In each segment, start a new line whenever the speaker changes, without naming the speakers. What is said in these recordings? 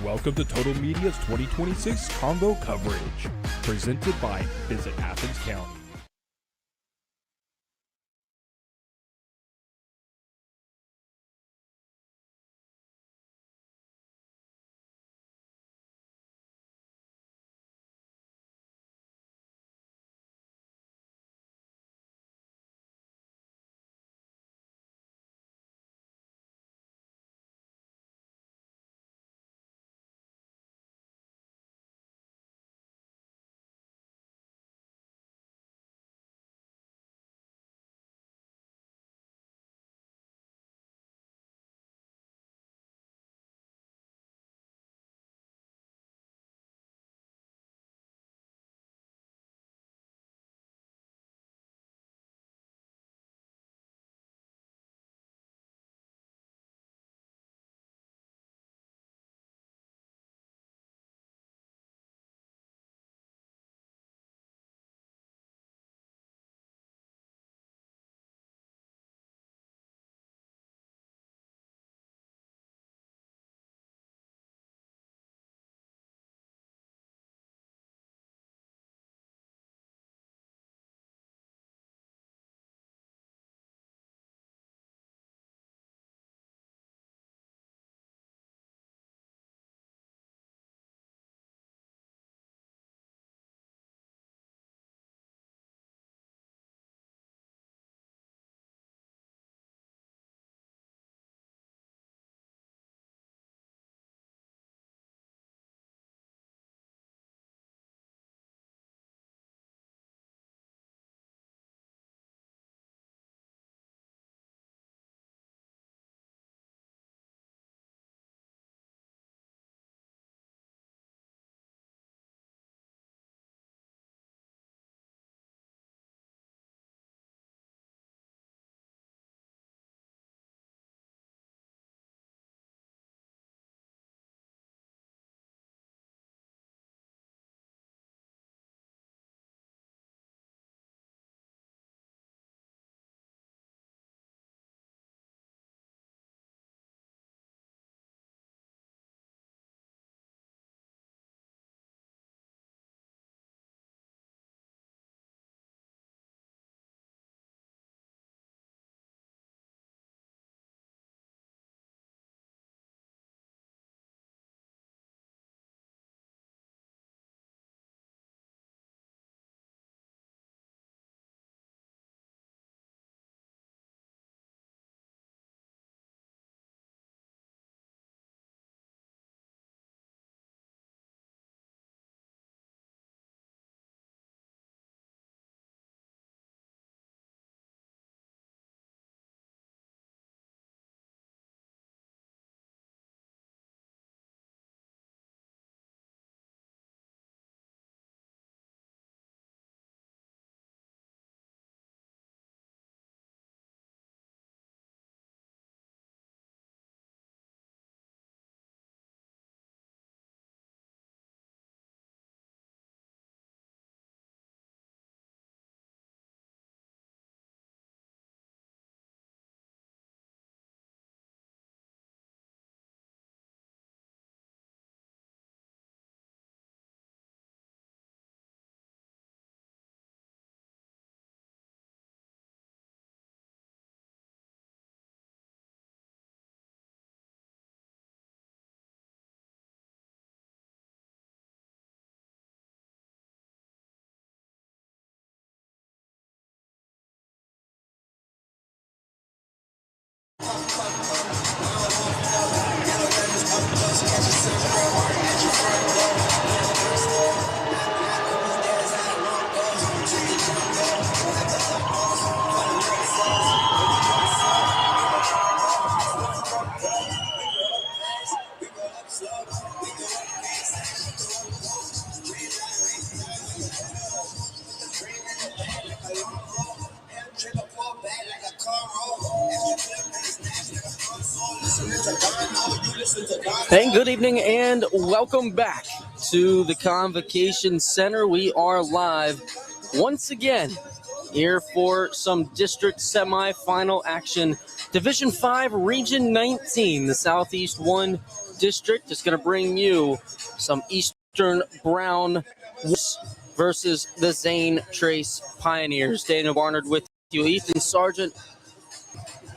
Welcome to Total Media's 2026 Convo coverage, presented by Visit Athens County.
Hey, good evening and welcome back to the Convocation Center. We are live once again here for some district semifinal action. Division 5, Region 19, the Southeast 1 district is going to bring you some Eastern Brown versus the Zane Trace Pioneers. Daniel Barnard with you. Ethan Sargent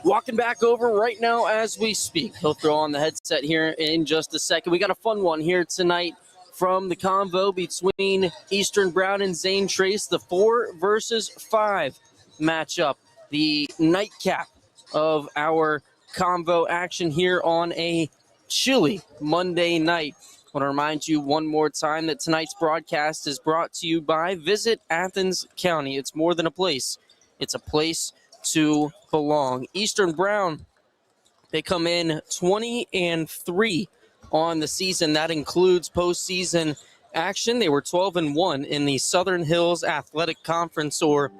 walking back over right now as we speak. He'll throw on the headset here in just a second. We got a fun one here tonight from the convo between Eastern Brown and Zane Trace, the 4 versus 5 matchup, the nightcap of our convo action here on a chilly Monday night. I want to remind you one more time that tonight's broadcast is brought to you by Visit Athens County. It's more than a place. It's a place to belong. Eastern Brown, they come in 20-3 on the season. That includes postseason action. They were 12-1 in the Southern Hills Athletic Conference, or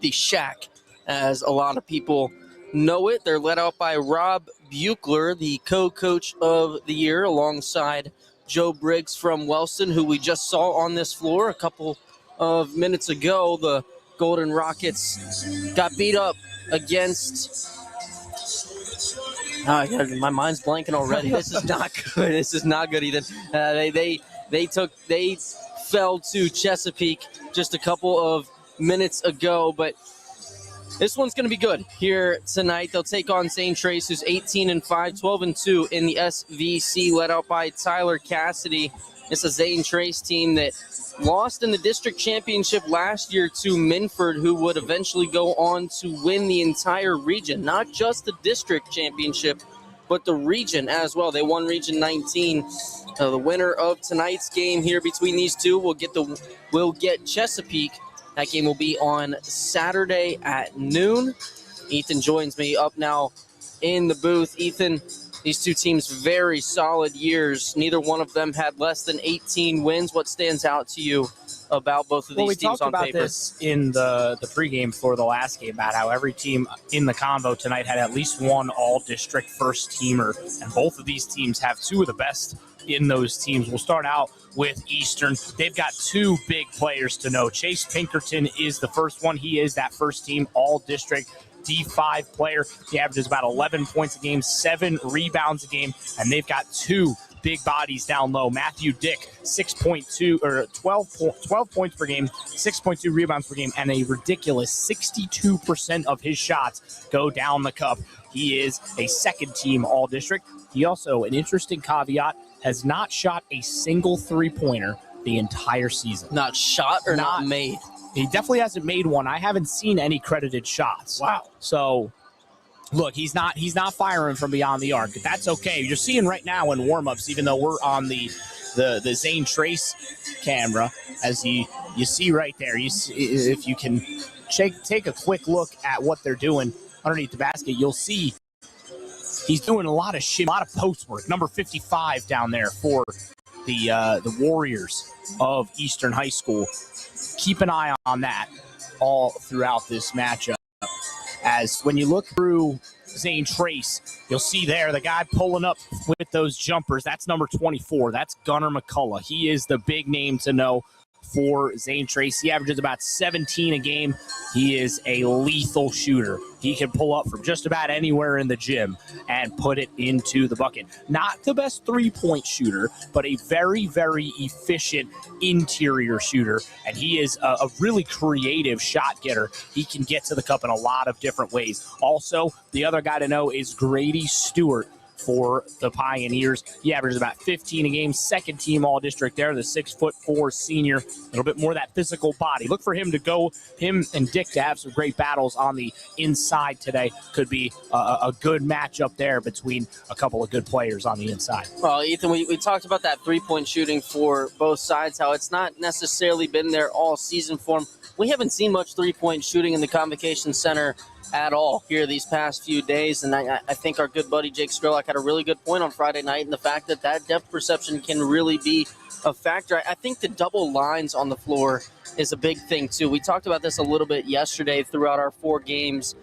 the SHAC, as a lot of people know it. They're led out by Rob Buechler, the co-coach of the year, alongside Joe Briggs from Wellston, who we just saw on this floor a couple of minutes ago. The Golden Rockets got beat up against... my mind's blanking already. This is not good. This is not good, Ethan. They fell to Chesapeake just a couple of minutes ago, but this one's going to be good here tonight. They'll take on Zane Trace, who's 18-5, 12-2 in the SVC, led out by Tyler Cassidy. It's a Zane Trace team that lost in the district championship last year to Minford, who would eventually go on to win the entire region, not just the district championship, but the region as well. They won Region 19. The winner of tonight's game here between these two will get Chesapeake. That game will be on Saturday at noon. Ethan joins me up now in the booth. Ethan, these two teams, very solid years. Neither one of them had less than 18 wins. What stands out to you about both of these teams on paper?
We talked about this in the pregame for the last game, about how every team in the convo tonight had at least one all-district first-teamer, and both of these teams have two of the best in those teams. We'll start out with Eastern. They've got two big players to know. Chase Pinkerton is the first one. He is that first-team all-district D5 player. He averages about 11 points a game, 7 rebounds a game, and they've got two big bodies down low. Matthew Dick, 12 points per game, 6.2 rebounds per game, and a ridiculous 62% of his shots go down the cup. He is a second-team all-district. He also, an interesting caveat, has not shot a single three-pointer the entire season.
Not shot or not made?
He definitely hasn't made one. I haven't seen any credited shots.
Wow.
So, look, he's not firing from beyond the arc. That's okay. You're seeing right now in warm-ups, even though we're on the Zane Trace camera, as you see right there. You see, if you can take a quick look at what they're doing underneath the basket, you'll see he's doing a lot of post work. Number 55 down there for the Warriors of Eastern High School. Keep an eye on that all throughout this matchup. As when you look through Zane Trace, you'll see there the guy pulling up with those jumpers. That's number 24. That's Gunnar McCullough. He is the big name to know for Zane Trace. He averages about 17 a game. He is a lethal shooter. He can pull up from just about anywhere in the gym and put it into the bucket. Not the best three-point shooter, but a very, very efficient interior shooter. And he is a really creative shot getter. He can get to the cup in a lot of different ways. Also, the other guy to know is Grady Stewart for the Pioneers. He averages about 15 a game, second team all-district there, the 6'4" senior, a little bit more of that physical body. Look for him and Dick to have some great battles on the inside today. Could be a good matchup there between a couple of good players on the inside.
Well, Ethan, we talked about that three-point shooting for both sides, how it's not necessarily been there all season for them. We haven't seen much three-point shooting in the Convocation Center at all here these past few days, and I think our good buddy Jake Skrelak had a really good point on Friday night, and the fact that depth perception can really be a factor. I think the double lines on the floor is a big thing too. We talked about this a little bit yesterday throughout our 4 games,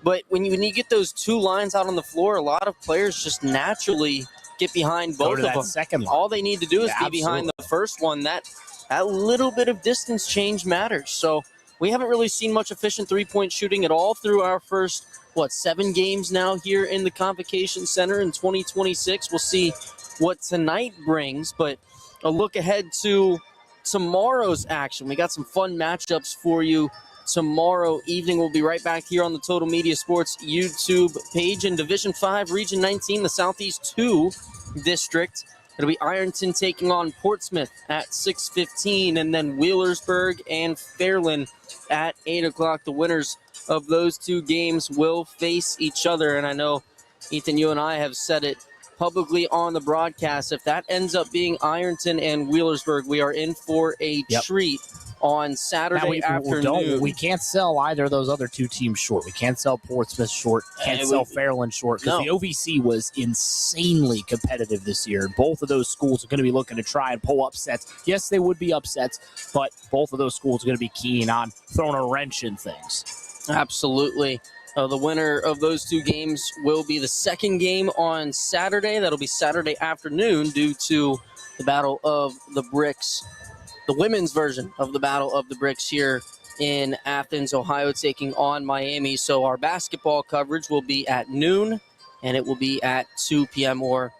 but when you get those 2 lines out on the floor, a lot of players just naturally get behind both of them.
Second line.
All they need to do is be behind the first one. That little bit of distance change matters. So we haven't really seen much efficient three-point shooting at all through our first, 7 games now here in the Convocation Center in 2026. We'll see what tonight brings, but a look ahead to tomorrow's action. We got some fun matchups for you tomorrow evening. We'll be right back here on the Total Media Sports YouTube page. In Division 5, Region 19, the Southeast 2 district. It'll be Ironton taking on Portsmouth at 6:15, and then Wheelersburg and Fairland at 8 o'clock. The winners of those two games will face each other. And I know, Ethan, you and I have said it publicly on the broadcast. If that ends up being Ironton and Wheelersburg, we are in for a treat on Saturday afternoon.
We can't sell either of those other two teams short. We can't sell Portsmouth short. Can't sell Fairland short, because the OVC was insanely competitive this year. Both of those schools are going to be looking to try and pull upsets. Yes, they would be upsets, but both of those schools are going to be keen on throwing a wrench in things.
Absolutely. The winner of those two games will be the second game on Saturday. That'll be Saturday afternoon due to the Battle of the Bricks, the women's version of the Battle of the Bricks here in Athens, Ohio, taking on Miami. So our basketball coverage will be at noon, and it will be at 2 p.m. or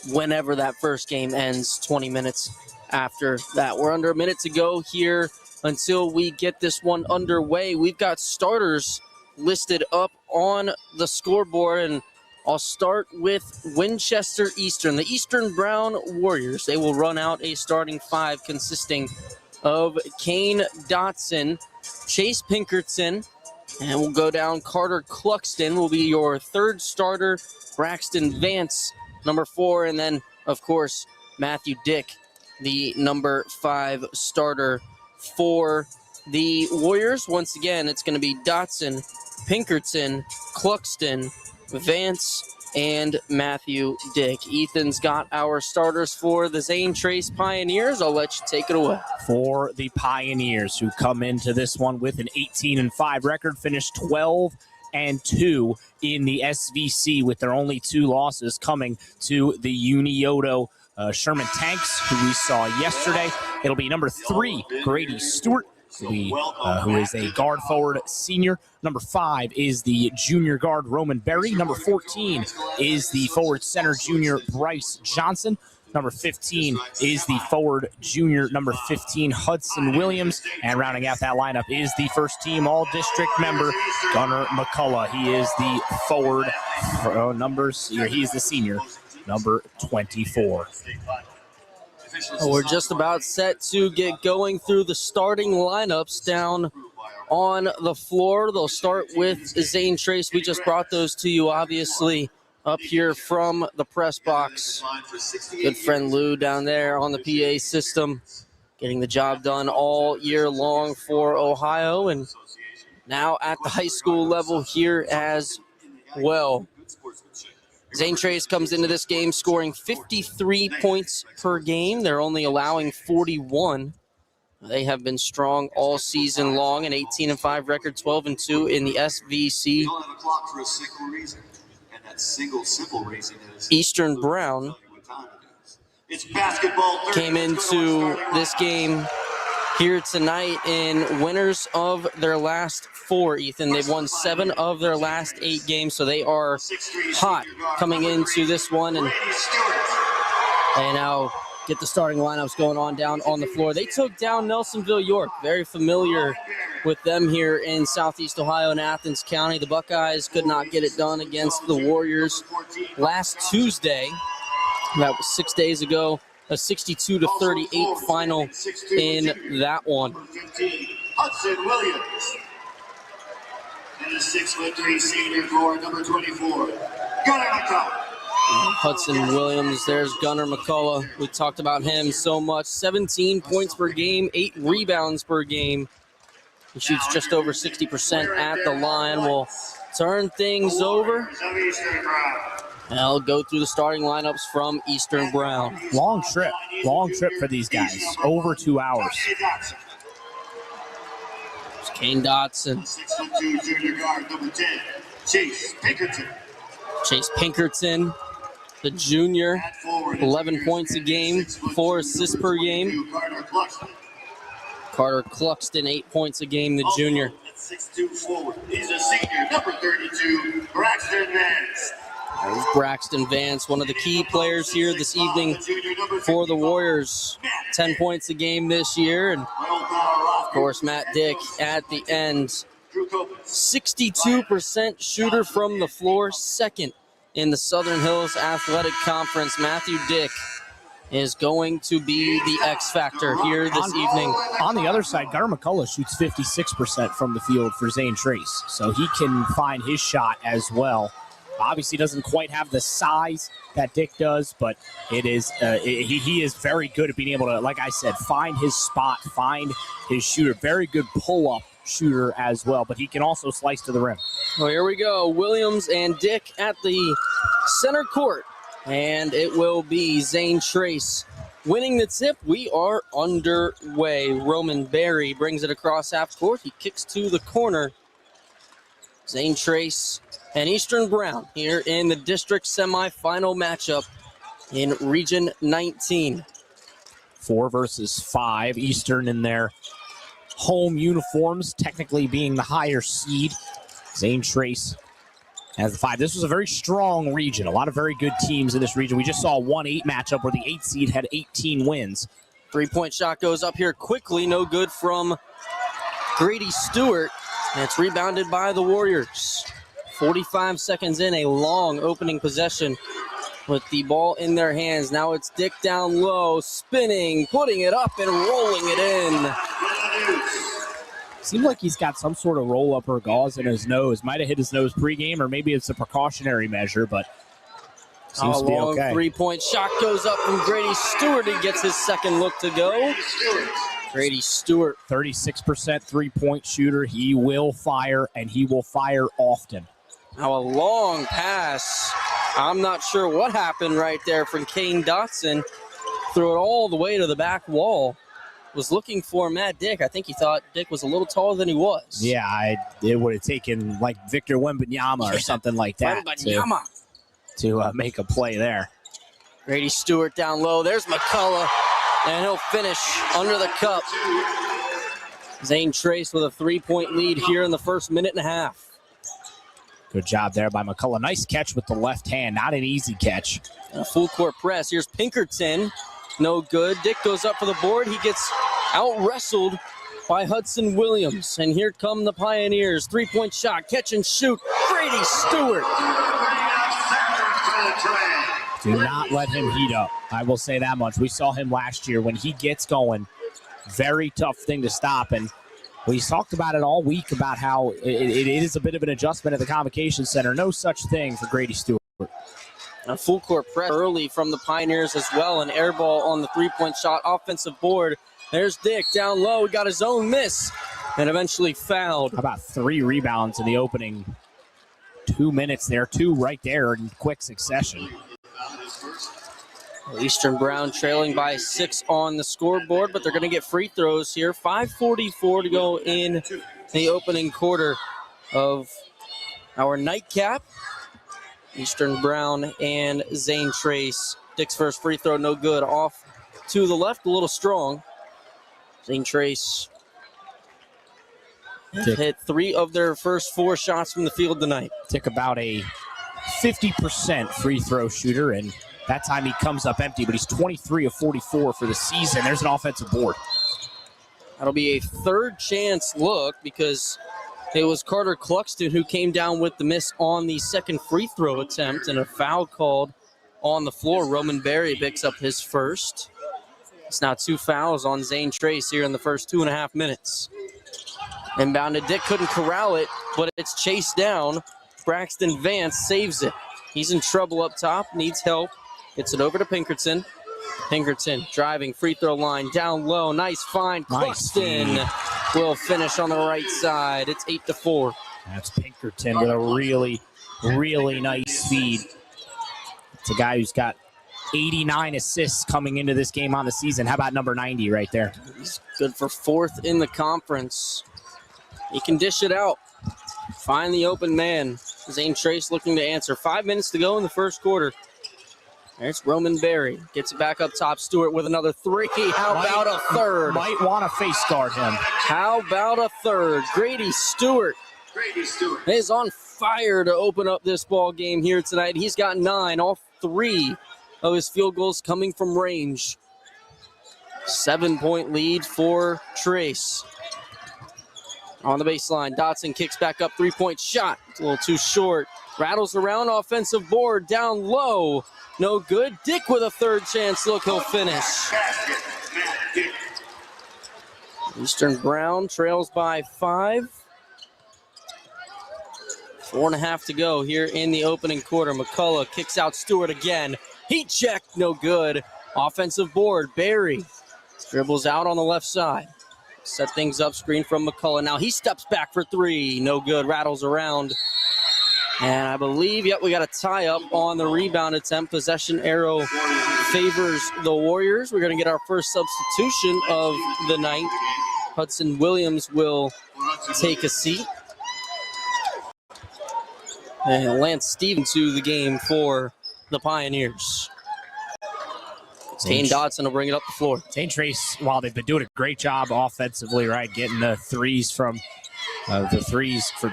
whenever that first game ends, 20 minutes after that. We're under a minute to go here until we get this one underway. We've got starters listed up on the scoreboard, and I'll start with Winchester Eastern. The Eastern Brown Warriors, they will run out a starting five consisting of Kane Dotson, Chase Pinkerton, and we'll go down. Carter Cluxton will be your third starter, Braxton Vance, number 4, and then, of course, Matthew Dick, the number 5 starter for the Warriors. Once again, it's going to be Dotson, Pinkerton, Cluxton, Vance, and Matthew Dick. Ethan's got our starters for the Zane Trace Pioneers. I'll let you take it away.
For the Pioneers, who come into this one with an 18-5 record, finished 12-2 in the SVC, with their only 2 losses coming to the Unioto Sherman Tanks, who we saw yesterday. It'll be number 3, Grady Stewart, who is a guard forward senior. Number 5 is the junior guard Roman Berry. Number 14 is the forward center junior Bryce Johnson. Number 15 is the forward junior number 15 Hudson Williams. And rounding out that lineup is the first team all-district member Gunnar McCullough. He is the forward he's the senior, number 24.
We're just about set to get going through the starting lineups down on the floor. They'll start with Zane Trace. We just brought those to you, obviously, up here from the press box. Good friend Lou down there on the PA system, getting the job done all year long for Ohio, and now at the high school level here as well. Zane Trace comes into this game scoring 53 points per game. They're only allowing 41. They have been strong all season long, an 18-5 record, 12-2 in the SVC. Eastern Brown came into this game here tonight in winners of their last 4, Ethan. They've won 7 of their last 8 games, so they are hot coming into this one. And they now get the starting lineups going on down on the floor. They took down Nelsonville York, very familiar with them here in Southeast Ohio and Athens County. The Buckeyes could not get it done against the Warriors last Tuesday. That was 6 days ago. A 62-38 final in that one.
Hudson Williams. And a 6'3" senior for number 24, Gunnar McCullough.
Hudson Williams, there's Gunnar McCullough. We talked about him so much. 17 points per game, 8 rebounds per game. He shoots just over 60% at the line. We'll turn things over. And I'll go through the starting lineups from Eastern Brown.
Long trip for these guys, over 2 hours.
There's Kane Dotson.
6'2" junior guard number 10, Chase Pinkerton.
Chase Pinkerton, the junior, 11 points a game, 4 assists per game. Carter Cluxton, 8 points a game, the junior.
6'2" forward. He's a senior, number 32, Braxton Vance.
There's Braxton Vance, one of the key players here this evening for the Warriors. 10 points a game this year. And, of course, Matt Dick at the end. 62% shooter from the floor, second in the Southern Hills Athletic Conference. Matthew Dick is going to be the X factor here this evening.
On the other side, Gunnar McCullough shoots 56% from the field for Zane Trace, so he can find his shot as well. Obviously doesn't quite have the size that Dick does, but it is he is very good at being able to, like I said, find his spot, find his shooter. Very good pull-up shooter as well, but he can also slice to the rim.
Well, here we go. Williams and Dick at the center court, and it will be Zane Trace winning the tip. We are underway. Roman Berry brings it across half court. He kicks to the corner. Zane Trace and Eastern Brown here in the district semifinal matchup in Region 19.
4 versus 5. Eastern in their home uniforms, technically being the higher seed. Zane Trace has the 5. This was a very strong region. A lot of very good teams in this region. We just saw a 1-8 matchup where the 8 seed had 18 wins.
3-point shot goes up here quickly. No good from Grady Stewart. And it's rebounded by the Warriors. 45 seconds in, a long opening possession with the ball in their hands. Now it's Dick down low, spinning, putting it up and rolling it in.
Seems like he's got some sort of roll-up or gauze in his nose. Might have hit his nose pregame, or maybe it's a precautionary measure, but seems to be okay.
3-point shot goes up from Grady Stewart. He gets his second look to go. Grady Stewart,
36% three-point shooter. He will fire, and he will fire often.
Now a long pass. I'm not sure what happened right there from Kane Dotson. Threw it all the way to the back wall. Was looking for Matt Dick. I think he thought Dick was a little taller than he was.
Yeah, it would have taken like Victor Wembanyama or something like that to make a play there.
Grady Stewart down low. There's McCullough, and he'll finish under the cup. Zane Trace with a 3-point lead here in the first minute and a half.
Good job there by McCullough. Nice catch with the left hand. Not an easy catch.
A full court press. Here's Pinkerton. No good. Dick goes up for the board. He gets out-wrestled by Hudson Williams. And here come the Pioneers. 3-point shot. Catch and shoot. Grady Stewart.
Do not let him heat up. I will say that much. We saw him last year. When he gets going, very tough thing to stop. And we talked about it all week about how it is a bit of an adjustment at the Convocation Center. No such thing for Grady Stewart.
A full court press early from the Pioneers as well. An air ball on the 3-point shot. Offensive board. There's Dick down low. Got his own miss and eventually fouled.
How about 3 rebounds in the opening 2 minutes there? 2 right there in quick succession.
Eastern Brown trailing by 6 on the scoreboard, but they're going to get free throws here. 5:44 to go in the opening quarter of our nightcap. Eastern Brown and Zane Trace. Dick's first free throw, no good. Off to the left, a little strong. Zane Trace hit 3 of their first 4 shots from the field tonight.
Dick about a 50% free throw shooter, and that time he comes up empty, but he's 23 of 44 for the season. There's an offensive board.
That'll be a third chance look because it was Carter Cluxton who came down with the miss on the second free throw attempt, and a foul called on the floor. Roman Berry picks up his first. It's now 2 fouls on Zane Trace here in the first 2.5 minutes. Inbounded. Dick couldn't corral it, but it's chased down. Braxton Vance saves it. He's in trouble up top, needs help. Gets it over to Pinkerton. Pinkerton driving, free throw line, down low. Nice find. Cluxton will finish on the right side. It's 8-4.
That's Pinkerton with a really, really nice feed. It's a guy who's got 89 assists coming into this game on the season. How about number 90 right there?
He's good for 4th in the conference. He can dish it out. Find the open man. Zane Trace looking to answer. 5 minutes to go in the first quarter. There's Roman Berry. Gets it back up top. Stewart with another 3. How about a third?
Might want to face guard him.
How about a third? Grady Stewart
Grady Stewart.
Is on fire to open up this ball game here tonight. He's got 9, all 3 of his field goals coming from range. 7-point lead for Trace. On the baseline, Dotson kicks back up, 3-point shot. It's a little too short. Rattles around, offensive board, down low. No good. Dick with a third chance look, he'll finish.
Basket. Matt Dick.
Eastern Brown trails by 5. 4.5 to go here in the opening quarter. McCullough kicks out Stewart again. Heat check, no good. Offensive board, Barry dribbles out on the left side. Set things up, screen from McCullough. Now he steps back for 3, no good. Rattles around. And I believe, we got a tie up on the rebound attempt. Possession arrow favors the Warriors. We're going to get our first substitution of the night. Hudson Williams will take a seat. And Lance Stevens to the game for the Pioneers. Zane Dotson will bring it up the floor.
Zane Trace, while they've been doing a great job offensively, right, getting the threes from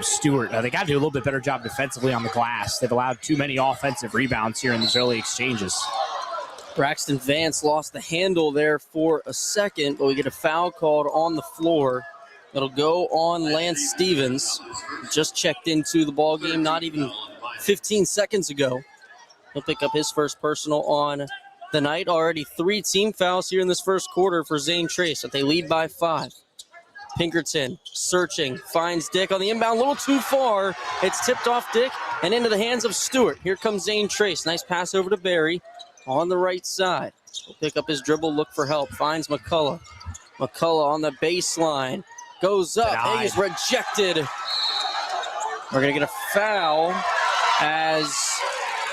Stewart, they got to do a little bit better job defensively on the glass. They've allowed too many offensive rebounds here in these early exchanges.
Braxton Vance lost the handle there for a second, but we get a foul called on the floor. It'll go on Lance Stevens. Just checked into the ball game not even 15 seconds ago. He'll pick up his first personal on the night. Already 3 team fouls here in this first quarter for Zane Trace, but they lead by 5. Pinkerton searching, finds Dick on the inbound, a little too far. It's tipped off Dick and into the hands of Stewart. Here comes Zane Trace. Nice pass over to Barry on the right side. He'll pick up his dribble, look for help, finds McCullough. McCullough on the baseline, goes up, and he's rejected. We're going to get a foul as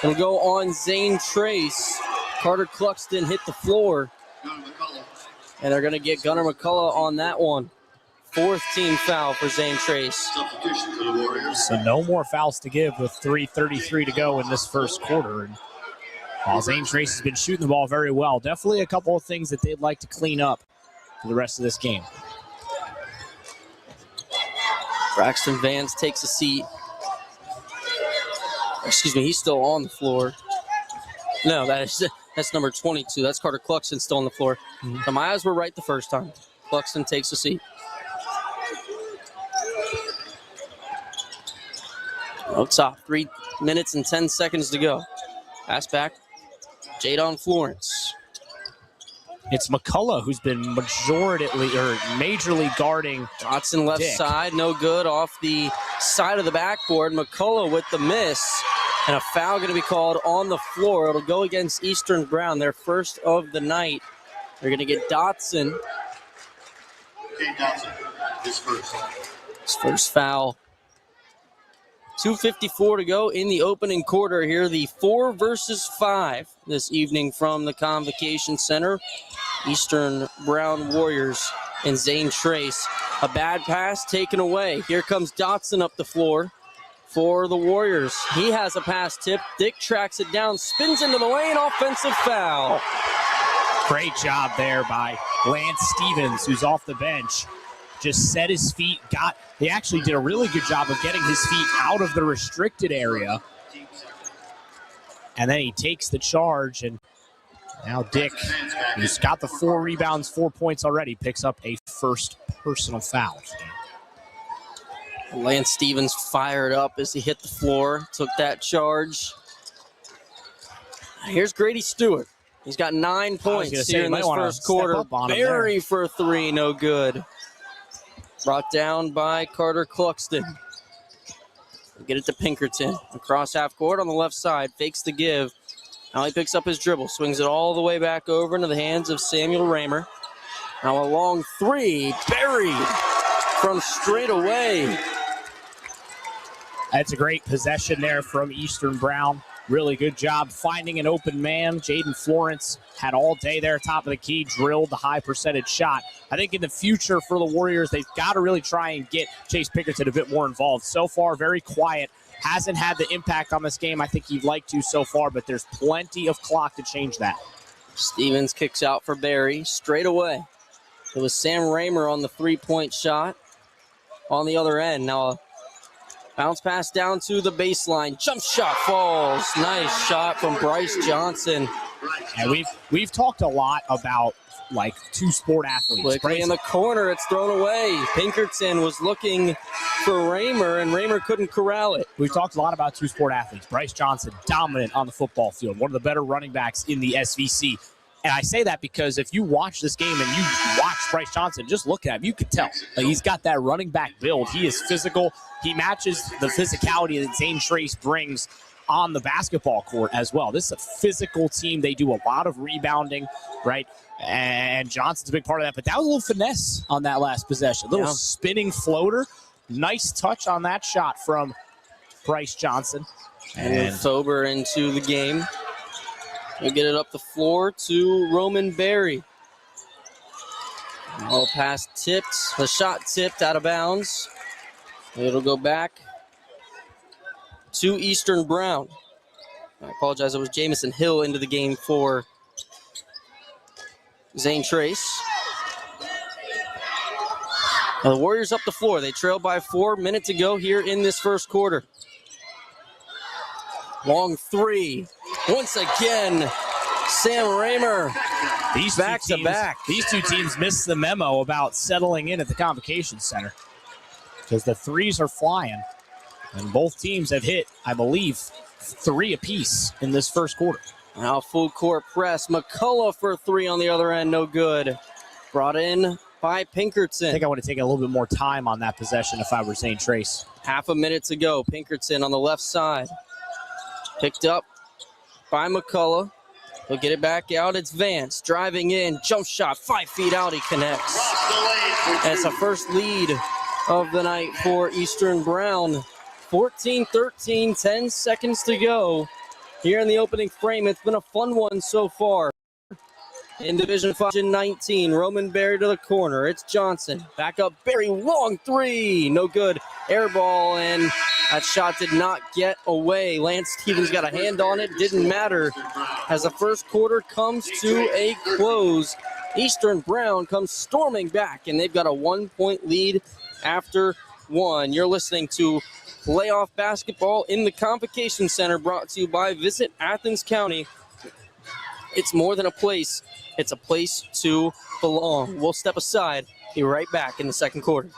it'll go on Zane Trace. Carter Cluxton hit the floor, and they're going to get Gunnar McCullough on that one. 4th team foul for Zane Trace.
Substitution for the Warriors.
So no more fouls to give with 3:33 to go in this first quarter. And while Zane Trace has been shooting the ball very well, definitely a couple of things that they'd like to clean up for the rest of this game.
Braxton Vance takes a seat. Excuse me, he's still on the floor. No, that's number 22. That's Carter Cluxton still on the floor. So my eyes were right the first time. Cluxton takes a seat. Up top, 3 minutes and 10 seconds to go. Pass back, Jadon Florence.
It's McCullough who's been majorly guarding
Dotson left
Dick.
side, no good, off the side of the backboard. McCullough with the miss, and a foul going to be called on the floor. It'll go against Eastern Brown, their first of the night. They're going to get Dotson.
Okay, Dotson. His
first foul. 2:54 to go in the opening quarter here. The 4 versus 5 this evening from the Convocation Center. Eastern Brown Warriors and Zane Trace. A bad pass taken away. Here comes Dotson up the floor for the Warriors. He has a pass tip. Dick tracks it down, spins into the lane, offensive foul.
Great job there by Lance Stevens, who's off the bench. Just set his feet, he actually did a really good job of getting his feet out of the restricted area. And then he takes the charge, and now Dick, who's got the 4 rebounds, 4 points already, picks up a first personal foul.
Lance Stevens fired up as he hit the floor, took that charge. Here's Grady Stewart. He's got 9 points here in this first quarter. Barry for 3, no good. Brought down by Carter Cluxton. Get it to Pinkerton. Across half court on the left side. Fakes the give. Now he picks up his dribble. Swings it all the way back over into the hands of Samuel Raymer. Now a long 3. Buried from straight away.
That's a great possession there from Eastern Brown. Really good job finding an open man. Jaden Florence had all day there, top of the key, drilled the high percentage shot. I think in the future for the Warriors, they've got to really try and get Chase Pinkerton a bit more involved. So far, very quiet. Hasn't had the impact on this game I think he'd like to so far, but there's plenty of clock to change that.
Stevens kicks out for Barry straight away. It was Sam Raymer on the 3-point shot on the other end. Now Bounce pass down to the baseline. Jump shot falls. Nice shot from Bryce Johnson.
And we've talked a lot about like two sport athletes.
Quickly in the corner, it's thrown away. Pinkerton was looking for Raymer, and Raymer couldn't corral it.
We've talked a lot about two sport athletes. Bryce Johnson, dominant on the football field, one of the better running backs in the SVC. And I say that because if you watch this game and you watch Bryce Johnson, just look at him, you can tell. Like, he's got that running back build. He is physical. He matches the physicality that Zane Trace brings on the basketball court as well. This is a physical team. They do a lot of rebounding, right? And Johnson's a big part of that. But that was a little finesse on that last possession. A little spinning floater. Nice touch on that shot from Bryce Johnson.
And Fober into the game. We'll get it up the floor to Roman Berry. All pass tipped. The shot tipped out of bounds. It'll go back to Eastern Brown. I apologize. It was Jamison Hill into the game for Zane Trace. Now the Warriors up the floor. They trail by 4 minutes to go here in this first quarter. Long three. Once again, Sam Raymer.
These
back to back.
These two teams missed the memo about settling in at the Convocation Center because the threes are flying. And both teams have hit, I believe, 3 apiece in this first quarter.
Now full court press. McCullough for 3 on the other end. No good. Brought in by Pinkerton.
I think I would have taken a little bit more time on that possession if I were Zane Trace.
Half a minute to go. Pinkerton on the left side. Picked up by McCullough. He'll get it back out. It's Vance driving in. Jump shot. 5 feet out. He connects. And it's the first lead of the night for Eastern Brown. 14-13, 10 seconds to go. Here in the opening frame, it's been a fun one so far. In Division 5, 19, Roman Berry to the corner. It's Johnson. Back up, Berry, long 3. No good. Air ball, and that shot did not get away. Lance Stevens got a hand on it. Didn't matter. As the first quarter comes to a close, Eastern Brown comes storming back, and they've got a 1-point lead after 1. You're listening to Playoff Basketball in the Convocation Center, brought to you by Visit Athens County. It's more than a place. It's a place to belong. We'll step aside. Be right back in the second quarter.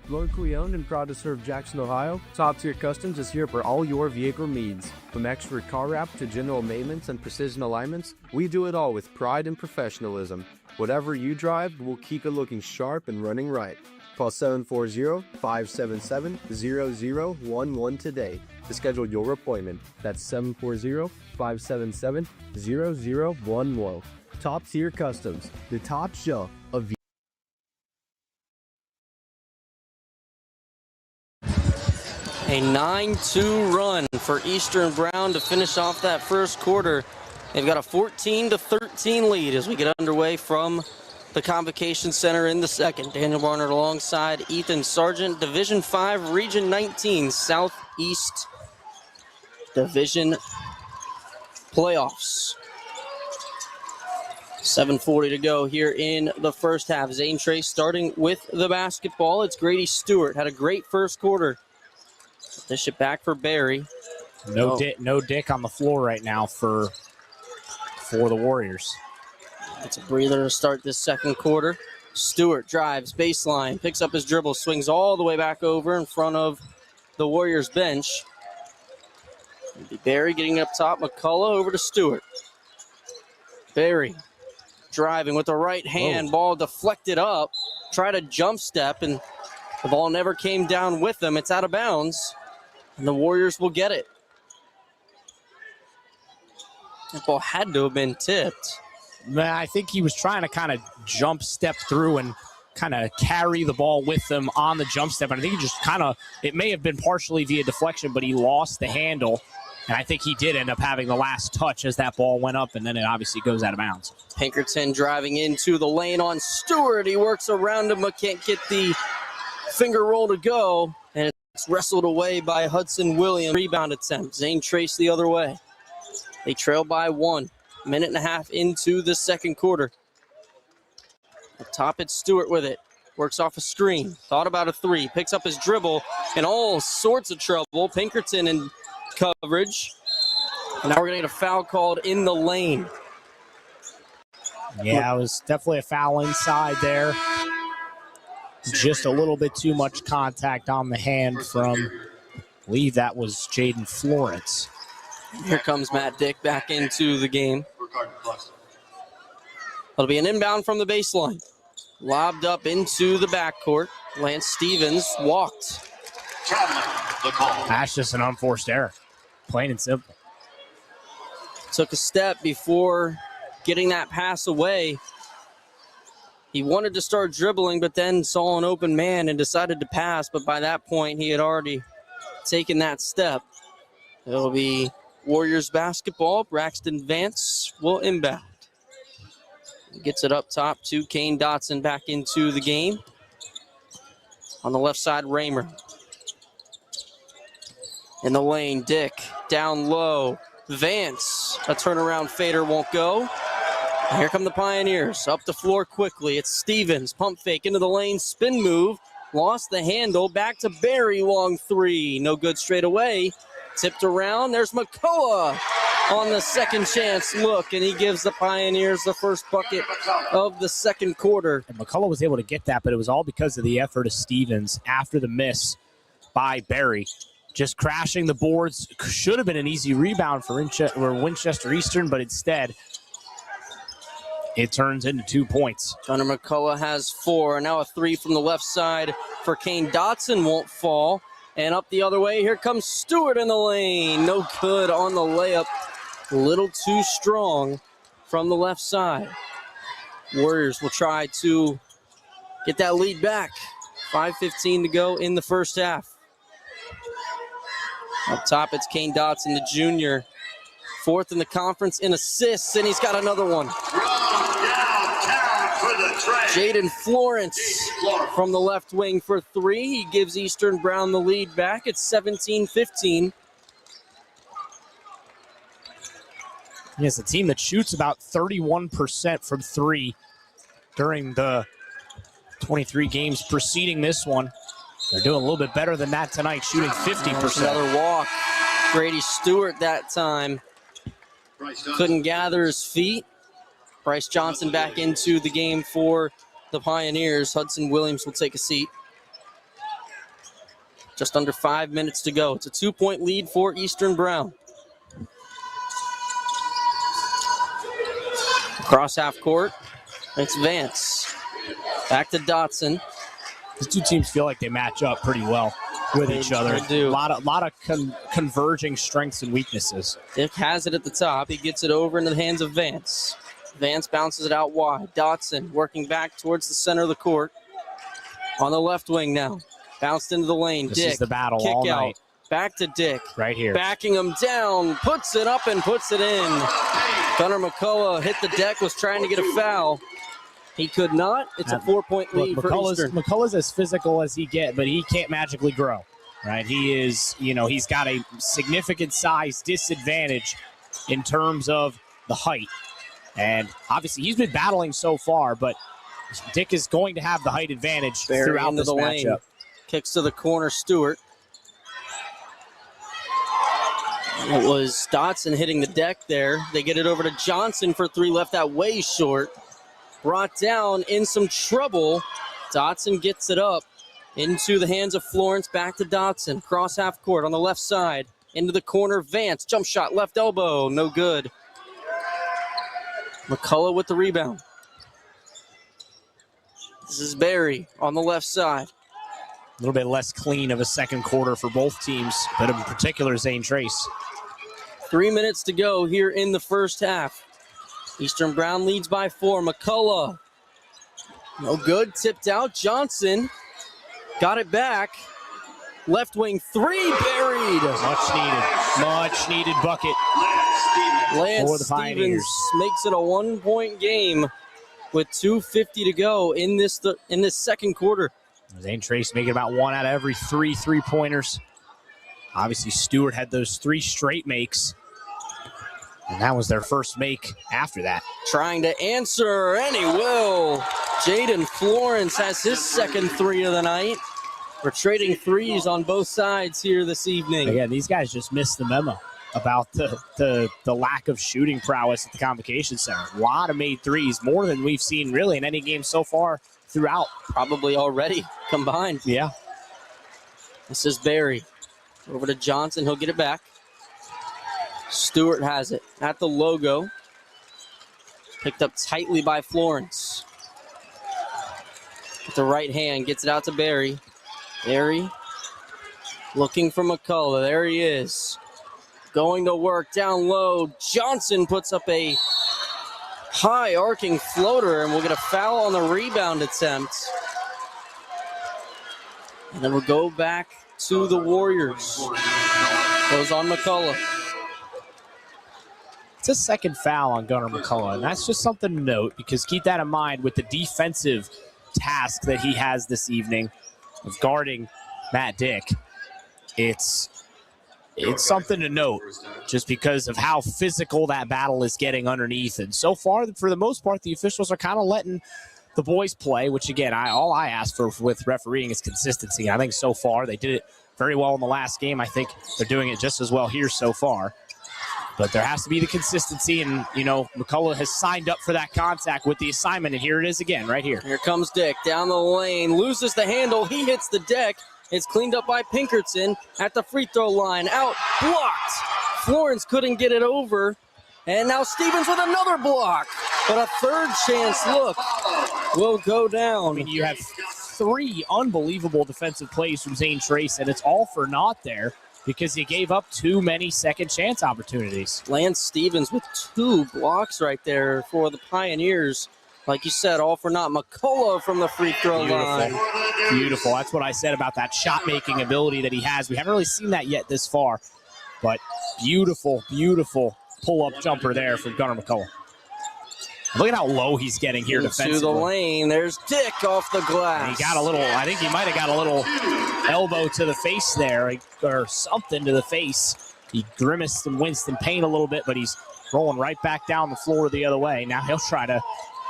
Locally owned and proud to serve Jackson, Ohio, Top Tier Customs is here for all your vehicle needs. From expert car wrap to general maintenance and precision alignments, we do it all with pride and professionalism. Whatever you drive, we'll keep it looking sharp and running right. Call 740-577-0011 today to schedule your appointment. That's 740-577-0011. Top Tier Customs, the top shelf of
A 9-2 run for Eastern Brown to finish off that first quarter. They've got a 14-13 lead as we get underway from the Convocation Center in the second. Daniel Barnard alongside Ethan Sargent, Division 5, Region 19, Southeast Division playoffs. 7:40 to go here in the first half. Zane Trace starting with the basketball. It's Grady Stewart. Had a great first quarter. Dish it back for Berry.
No Dick on the floor right now for the Warriors.
It's a breather to start this second quarter. Stewart drives, baseline, picks up his dribble, swings all the way back over in front of the Warriors bench. Berry getting up top. McCullough over to Stewart. Berry driving with the right hand. Ball deflected up. Tried a jump step, and the ball never came down with him. It's out of bounds, and the Warriors will get it. That ball had to have been tipped.
I think he was trying to kind of jump step through and kind of carry the ball with him on the jump step. And I think he just it may have been partially via deflection, but he lost the handle. And I think he did end up having the last touch as that ball went up, and then it obviously goes out of bounds.
Pinkerton driving into the lane on Stewart. He works around him but can't get the finger roll to go. And it's wrestled away by Hudson Williams. Rebound attempt. Zane Trace the other way. They trail by 1. Minute and a half into the second quarter. Up top, it's Stewart with it. Works off a screen. Thought about a 3. Picks up his dribble in all sorts of trouble. Pinkerton in coverage. And now we're going to get a foul called in the lane.
Yeah, it was definitely a foul inside there. Just a little bit too much contact on the hand from, I believe that was Jaden Florence.
Here comes Matt Dick back into the game. It'll be an inbound from the baseline. Lobbed up into the backcourt. Lance Stevens walked.
That's just an unforced error. Plain and simple.
Took a step before getting that pass away. He wanted to start dribbling, but then saw an open man and decided to pass. But by that point, he had already taken that step. It'll be Warriors basketball. Braxton Vance will inbound. He gets it up top to Kane Dotson back into the game. On the left side, Raymer. In the lane, Dick down low. Vance, a turnaround fader won't go. And here come the Pioneers. Up the floor quickly. It's Stevens. Pump fake into the lane. Spin move. Lost the handle. Back to Barry. Long 3. No good straight away. Tipped around. There's McCullough on the second chance look. And he gives the Pioneers the first bucket of the second quarter.
And McCullough was able to get that, but it was all because of the effort of Stevens after the miss by Barry. Just crashing the boards. Should have been an easy rebound for Winchester Eastern, but instead it turns into 2 points.
Gunnar McCullough has 4. Now a 3 from the left side for Kane Dotson won't fall. And up the other way, here comes Stewart in the lane. No good on the layup. A little too strong from the left side. Warriors will try to get that lead back. 5:15 to go in the first half. Up top, it's Kane Dotson, the junior. 4th in the conference in assists, and he's got another one. Jaden Florence from the left wing for 3. He gives Eastern Brown the lead back. It's 17-15.
Yes, a team that shoots about 31% from 3 during the 23 games preceding this one. They're doing a little bit better than that tonight, shooting 50%.
Another walk. Grady Stewart that time couldn't gather his feet. Bryce Johnson back into the game for the Pioneers. Hudson Williams will take a seat. Just under 5 minutes to go. It's a 2-point lead for Eastern Brown. Across half court, it's Vance. Back to Dotson.
These two teams feel like they match up pretty well with each other.
They do.
A lot of converging strengths and weaknesses.
Dick has it at the top. He gets it over into the hands of Vance. Vance bounces it out wide. Dotson working back towards the center of the court. On the left wing now. Bounced into the lane.
This
Dick,
is the battle
kick
all
out.
night.
Back to Dick.
Right here.
Backing him down. Puts it up and puts it in. Gunnar McCullough hit the deck, was trying to get a foul. He could not. It's a 4-point lead for Eastern.
McCullough's as physical as he gets, but he can't magically grow, right? He is, he's got a significant size disadvantage in terms of the height. And obviously he's been battling so far, but Dick is going to have the height advantage throughout this matchup.
Kicks to the corner, Stewart. It was Dotson hitting the deck there. They get it over to Johnson for 3, left that way short. Brought down in some trouble. Dotson gets it up into the hands of Florence. Back to Dotson. Cross half court on the left side. Into the corner. Vance. Jump shot. Left elbow. No good. McCullough with the rebound. This is Barry on the left side.
A little bit less clean of a second quarter for both teams, but in particular Zane Trace.
3 minutes to go here in the first half. Eastern Brown leads by 4. McCullough No good. Tipped out. Johnson got it back. Left wing three buried.
Much needed bucket.
Lance
For the
Stevens
Pioneers.
makes it a 1-point game with 2:50 to go in this second quarter.
Zane Trace making about 1 out of every 3 3-pointers. Obviously, Stewart had those 3 straight makes, and that was their first make after that.
Trying to answer, and he will. Jaden Florence has his second 3 of the night. We're trading threes on both sides here this evening.
Again, these guys just missed the memo about the lack of shooting prowess at the Convocation Center. A lot of made threes, more than we've seen really in any game so far throughout.
Probably already combined.
Yeah.
This is Barry. Over to Johnson. He'll get it back. Stewart has it at the logo. Picked up tightly by Florence. With the right hand, gets it out to Barry. Barry looking for McCullough. There he is. Going to work down low. Johnson puts up a high arcing floater, and we'll get a foul on the rebound attempt. And then we'll go back to the Warriors. Goes on McCullough.
It's a second foul on Gunnar McCullough, and that's just something to note because keep that in mind with the defensive task that he has this evening of guarding Matt Dick. It's something to note just because of how physical that battle is getting underneath. And so far, for the most part, the officials are kind of letting the boys play, which, again, all I ask for with refereeing is consistency. I think so far they did it very well in the last game. I think they're doing it just as well here so far. But there has to be the consistency, and, McCullough has signed up for that contact with the assignment, and here it is again, right here.
Here comes Dick down the lane, loses the handle, he hits the deck. It's cleaned up by Pinkerton at the free throw line. Out, blocked. Florence couldn't get it over, and now Stevens with another block. But a third chance look will go down.
I mean, you have 3 unbelievable defensive plays from Zane Trace, and it's all for naught there, because he gave up too many second chance opportunities.
Lance Stevens with 2 blocks right there for the Pioneers. Like you said, all for naught. McCullough from the free throw line.
Beautiful. That's what I said about that shot-making ability that he has. We haven't really seen that yet this far, but beautiful pull-up jumper there from Gunnar McCullough. Look at how low he's getting here defensively.
To the lane. There's Dick off the glass.
And he got I think he might have got a little elbow to the face there, or something to the face. He grimaced and winced in pain a little bit, but he's rolling right back down the floor the other way. Now he'll try to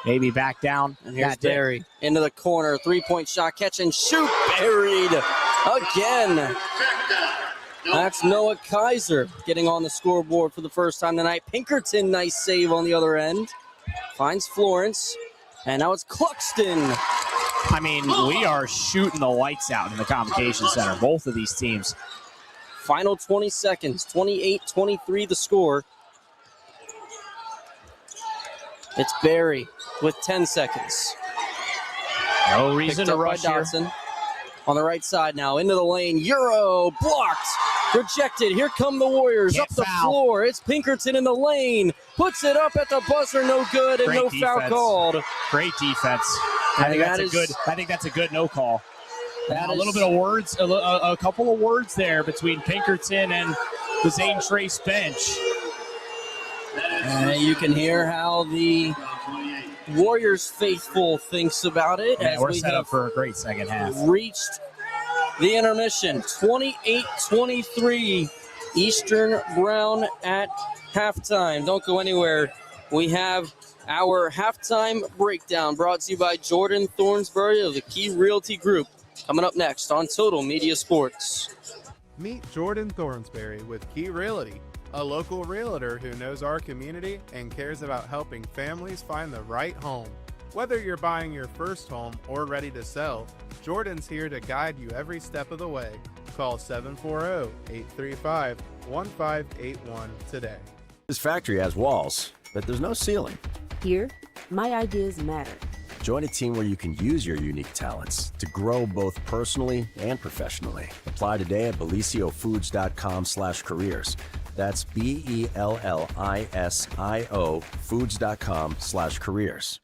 maybe back down.
And here's Barry into the corner. 3-point shot, catch and shoot. Buried again. That's Noah Kaiser getting on the scoreboard for the first time tonight. Pinkerton, nice save on the other end. Finds Florence, and now it's Cluxton.
I mean, we are shooting the lights out in the Convocation Center, both of these teams.
Final 20 seconds, 28-23 the score. It's Barry with 10 seconds.
No reason
Picked
to
up by
rush here.
Dotson. On the right side now, into the lane. Euro, blocked, rejected. Here come the Warriors
Can't
up the
foul.
floor. It's Pinkerton in the lane. Puts it up at the buzzer, no good, and
Great
no foul
defense.
called.
Great defense. I think that's a good no call.
That
A
is-
little bit of words, a couple of words there between Pinkerton and the Zane Trace bench.
You can hear how the Warriors faithful thinks about it.
Yeah,
as
we're
we
set
have
up for a great second half.
reached the intermission. 28-23. Eastern Brown at halftime. Don't go anywhere. We have our halftime breakdown brought to you by Jordan Thornsbury of the Key Realty Group. Coming up next on Total Media Sports.
Meet Jordan Thornsbury with Key Realty, a local realtor who knows our community and cares about helping families find the right home. Whether you're buying your first home or ready to sell, Jordan's here to guide you every step of the way. Call 740-835-1581 today.
This factory has walls, but there's no ceiling.
Here, my ideas matter.
Join a team where you can use your unique talents to grow both personally and professionally. Apply today at belisiofoods.com/careers. That's BELLISIO foods.com/careers.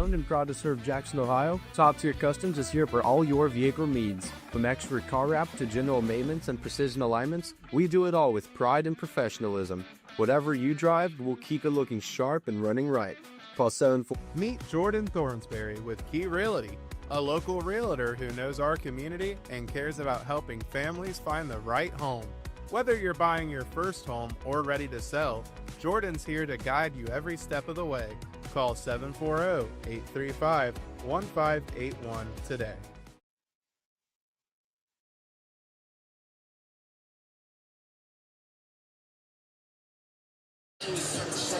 owned and proud to serve Jackson, Ohio, Top Tier Customs is here for all your vehicle needs. From expert car wrap to general maintenance and precision alignments, we do it all with pride and professionalism. Whatever you drive, we'll keep it looking sharp and running right. Call 74.
Meet Jordan Thornsberry with Key Realty, a local realtor who knows our community and cares about helping families find the right home. Whether you're buying your first home or ready to sell, Jordan's here to guide you every step of the way. Call 740-835-1581 today.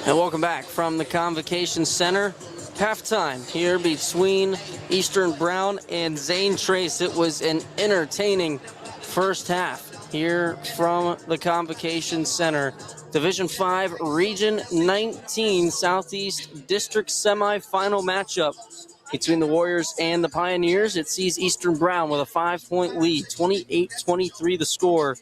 And welcome back from the Convocation Center. Halftime here between Eastern Brown and Zane Trace. It was an entertaining first half here from the Convocation Center. Division 5, Region 19 Southeast District semifinal matchup between the Warriors and the Pioneers. It sees Eastern Brown with a 5-point lead, 28-23 the score.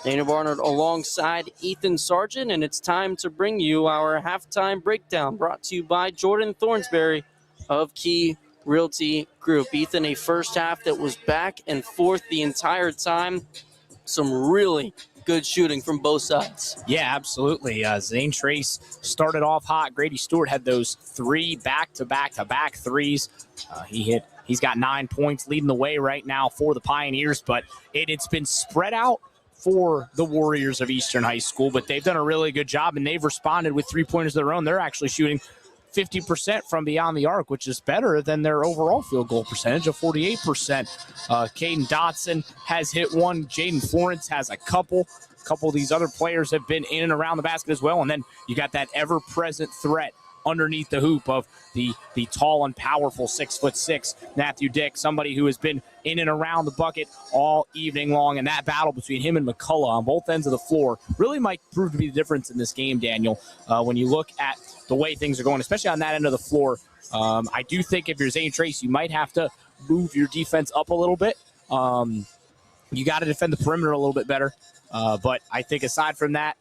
Dana Barnard alongside Ethan Sargent, and it's time to bring you our halftime breakdown brought to you by Jordan Thornsberry of Key Realty Group. Ethan, a first half that was back and forth the entire time. Some really good shooting from both sides.
Yeah, absolutely. Zane Trace started off hot. Grady Stewart had those 3 back-to-back-to-back threes. He's got 9 points leading the way right now for the Pioneers, but it's been spread out for the Warriors of Eastern High School, but they've done a really good job, and they've responded with 3-pointers of their own. They're actually shooting 50% from beyond the arc, which is better than their overall field goal percentage of 48%. Caden Dotson has hit one. Jaden Florence has a couple. A couple of these other players have been in and around the basket as well. And then you got that ever-present threat underneath the hoop of the tall and powerful 6'6" Matthew Dick, somebody who has been in and around the bucket all evening long. And that battle between him and McCullough on both ends of the floor really might prove to be the difference in this game, Daniel. When you look at the way things are going, especially on that end of the floor, I do think if you're Zane Trace, you might have to move your defense up a little bit. You got to defend the perimeter a little bit better. But I think aside from that,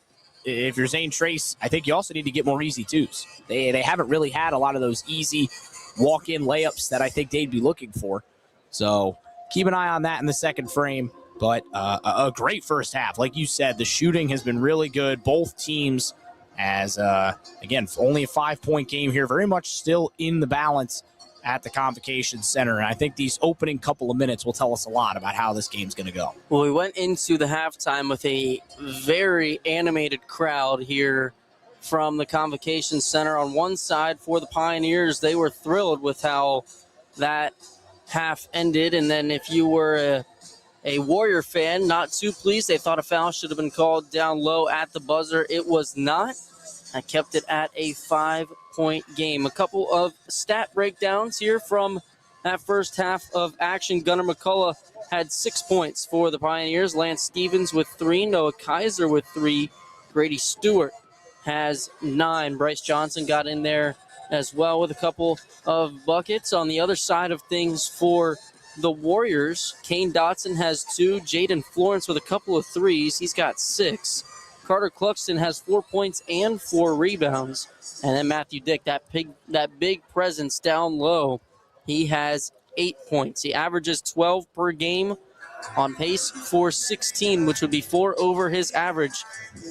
if you're Zane Trace, I think you also need to get more easy twos. They haven't really had a lot of those easy walk-in layups that I think they'd be looking for. So keep an eye on that in the second frame. But a great first half. Like you said, the shooting has been really good. Both teams, as, again, only a 5-point game here, very much still in the balance at the Convocation Center. And I think these opening couple of minutes will tell us a lot about how this game's going to go.
Well, we went into the halftime with a very animated crowd here from the Convocation Center. On one side, for the Pioneers, they were thrilled with how that half ended. And then if you were a Warrior fan, not too pleased. They thought a foul should have been called down low at the buzzer. It was not. I kept it at a 5-point game. A couple of stat breakdowns here from that first half of action. Gunnar McCullough had 6 points for the Pioneers. Lance Stevens with 3. Noah Kaiser with 3. Grady Stewart has 9. Bryce Johnson got in there as well with a couple of buckets. On the other side of things for the Warriors, Kane Dotson has 2. Jaden Florence with a couple of threes. He's got 6. Carter Cluxton has 4 points and 4 rebounds. And then Matthew Dick, that big presence down low, he has 8 points. He averages 12 per game, on pace for 16, which would be 4 over his average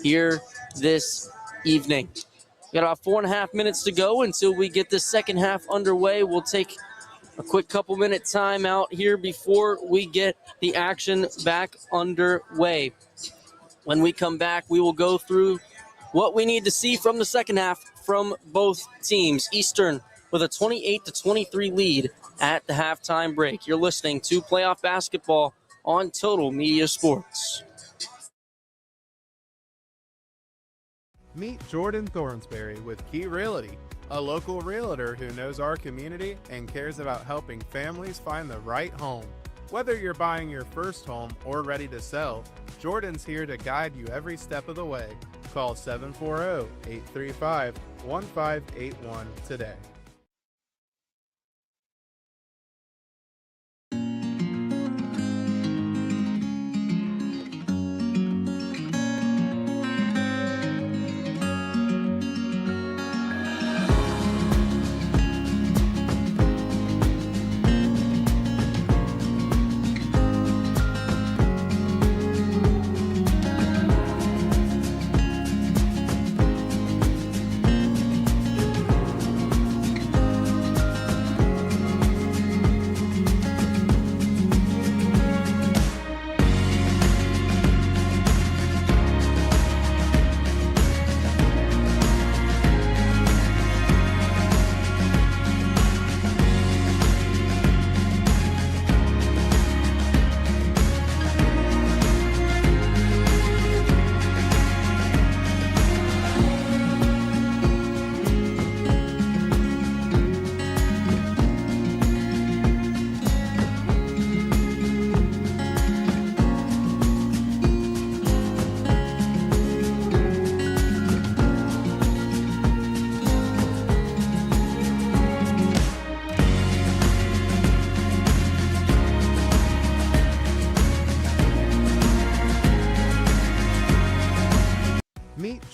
here this evening. We got about 4.5 minutes to go until we get the second half underway. We'll take a quick couple-minute timeout here before we get the action back underway. When we come back, we will go through what we need to see from the second half from both teams. Eastern with a 28-23 lead at the halftime break. You're listening to Playoff Basketball on Total Media Sports.
Meet Jordan Thornsberry with Key Realty, a local realtor who knows our community and cares about helping families find the right home. Whether you're buying your first home or ready to sell, Jordan's here to guide you every step of the way. Call 740-835-1581 today.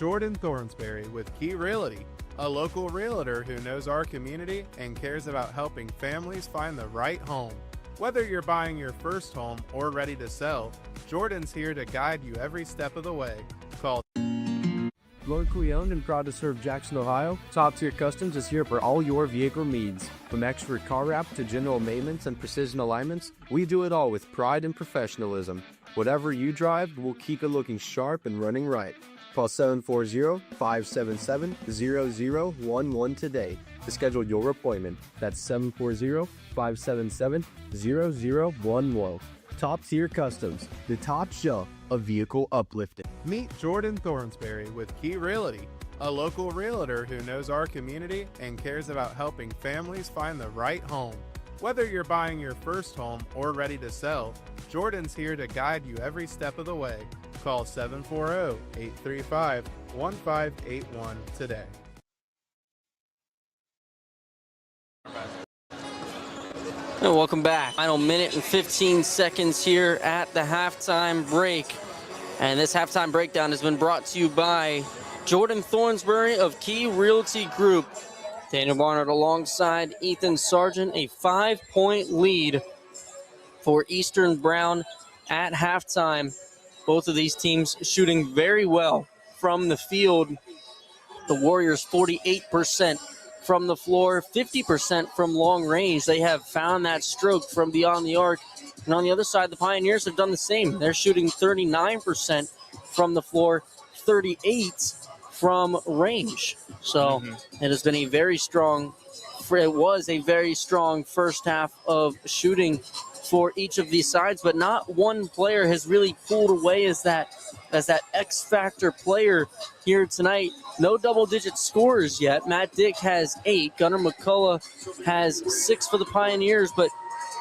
Jordan Thornsberry with Key Realty, a local realtor who knows our community and cares about helping families find the right home. Whether you're buying your first home or ready to sell, Jordan's here to guide you every step of the way. Call.
Locally owned and proud to serve Jackson, Ohio, Top Tier Customs is here for all your vehicle needs. From expert car wrap to general maintenance and precision alignments, we do it all with pride and professionalism. Whatever you drive, we'll keep it looking sharp and running right. Call 740-577-0011 today to schedule your appointment. That's 740-577-0011. Top Tier Customs, the top shelf of vehicle uplifting.
Meet Jordan Thornsberry with Key Realty, a local realtor who knows our community and cares about helping families find the right home. Whether you're buying your first home or ready to sell, Jordan's here to guide you every step of the way. Call 740-835-1581 today.
And welcome back. Final minute and 15 seconds here at the halftime break. And this halftime breakdown has been brought to you by Jordan Thornsberry of Key Realty Group. Daniel Barnard alongside Ethan Sargent, a 5-point lead for Eastern Brown at halftime. Both of these teams shooting very well from the field. The Warriors 48% from the floor, 50% from long range. They have found that stroke from beyond the arc. And on the other side, the Pioneers have done the same. They're shooting 39% from the floor, 38% from range. So it has been a very strong, it was a very strong first half of shooting for each of these sides, but not one player has really pulled away as that X factor player here tonight. No double-digit scores yet. Matt Dick has 8. Gunnar McCullough has 6 for the Pioneers, but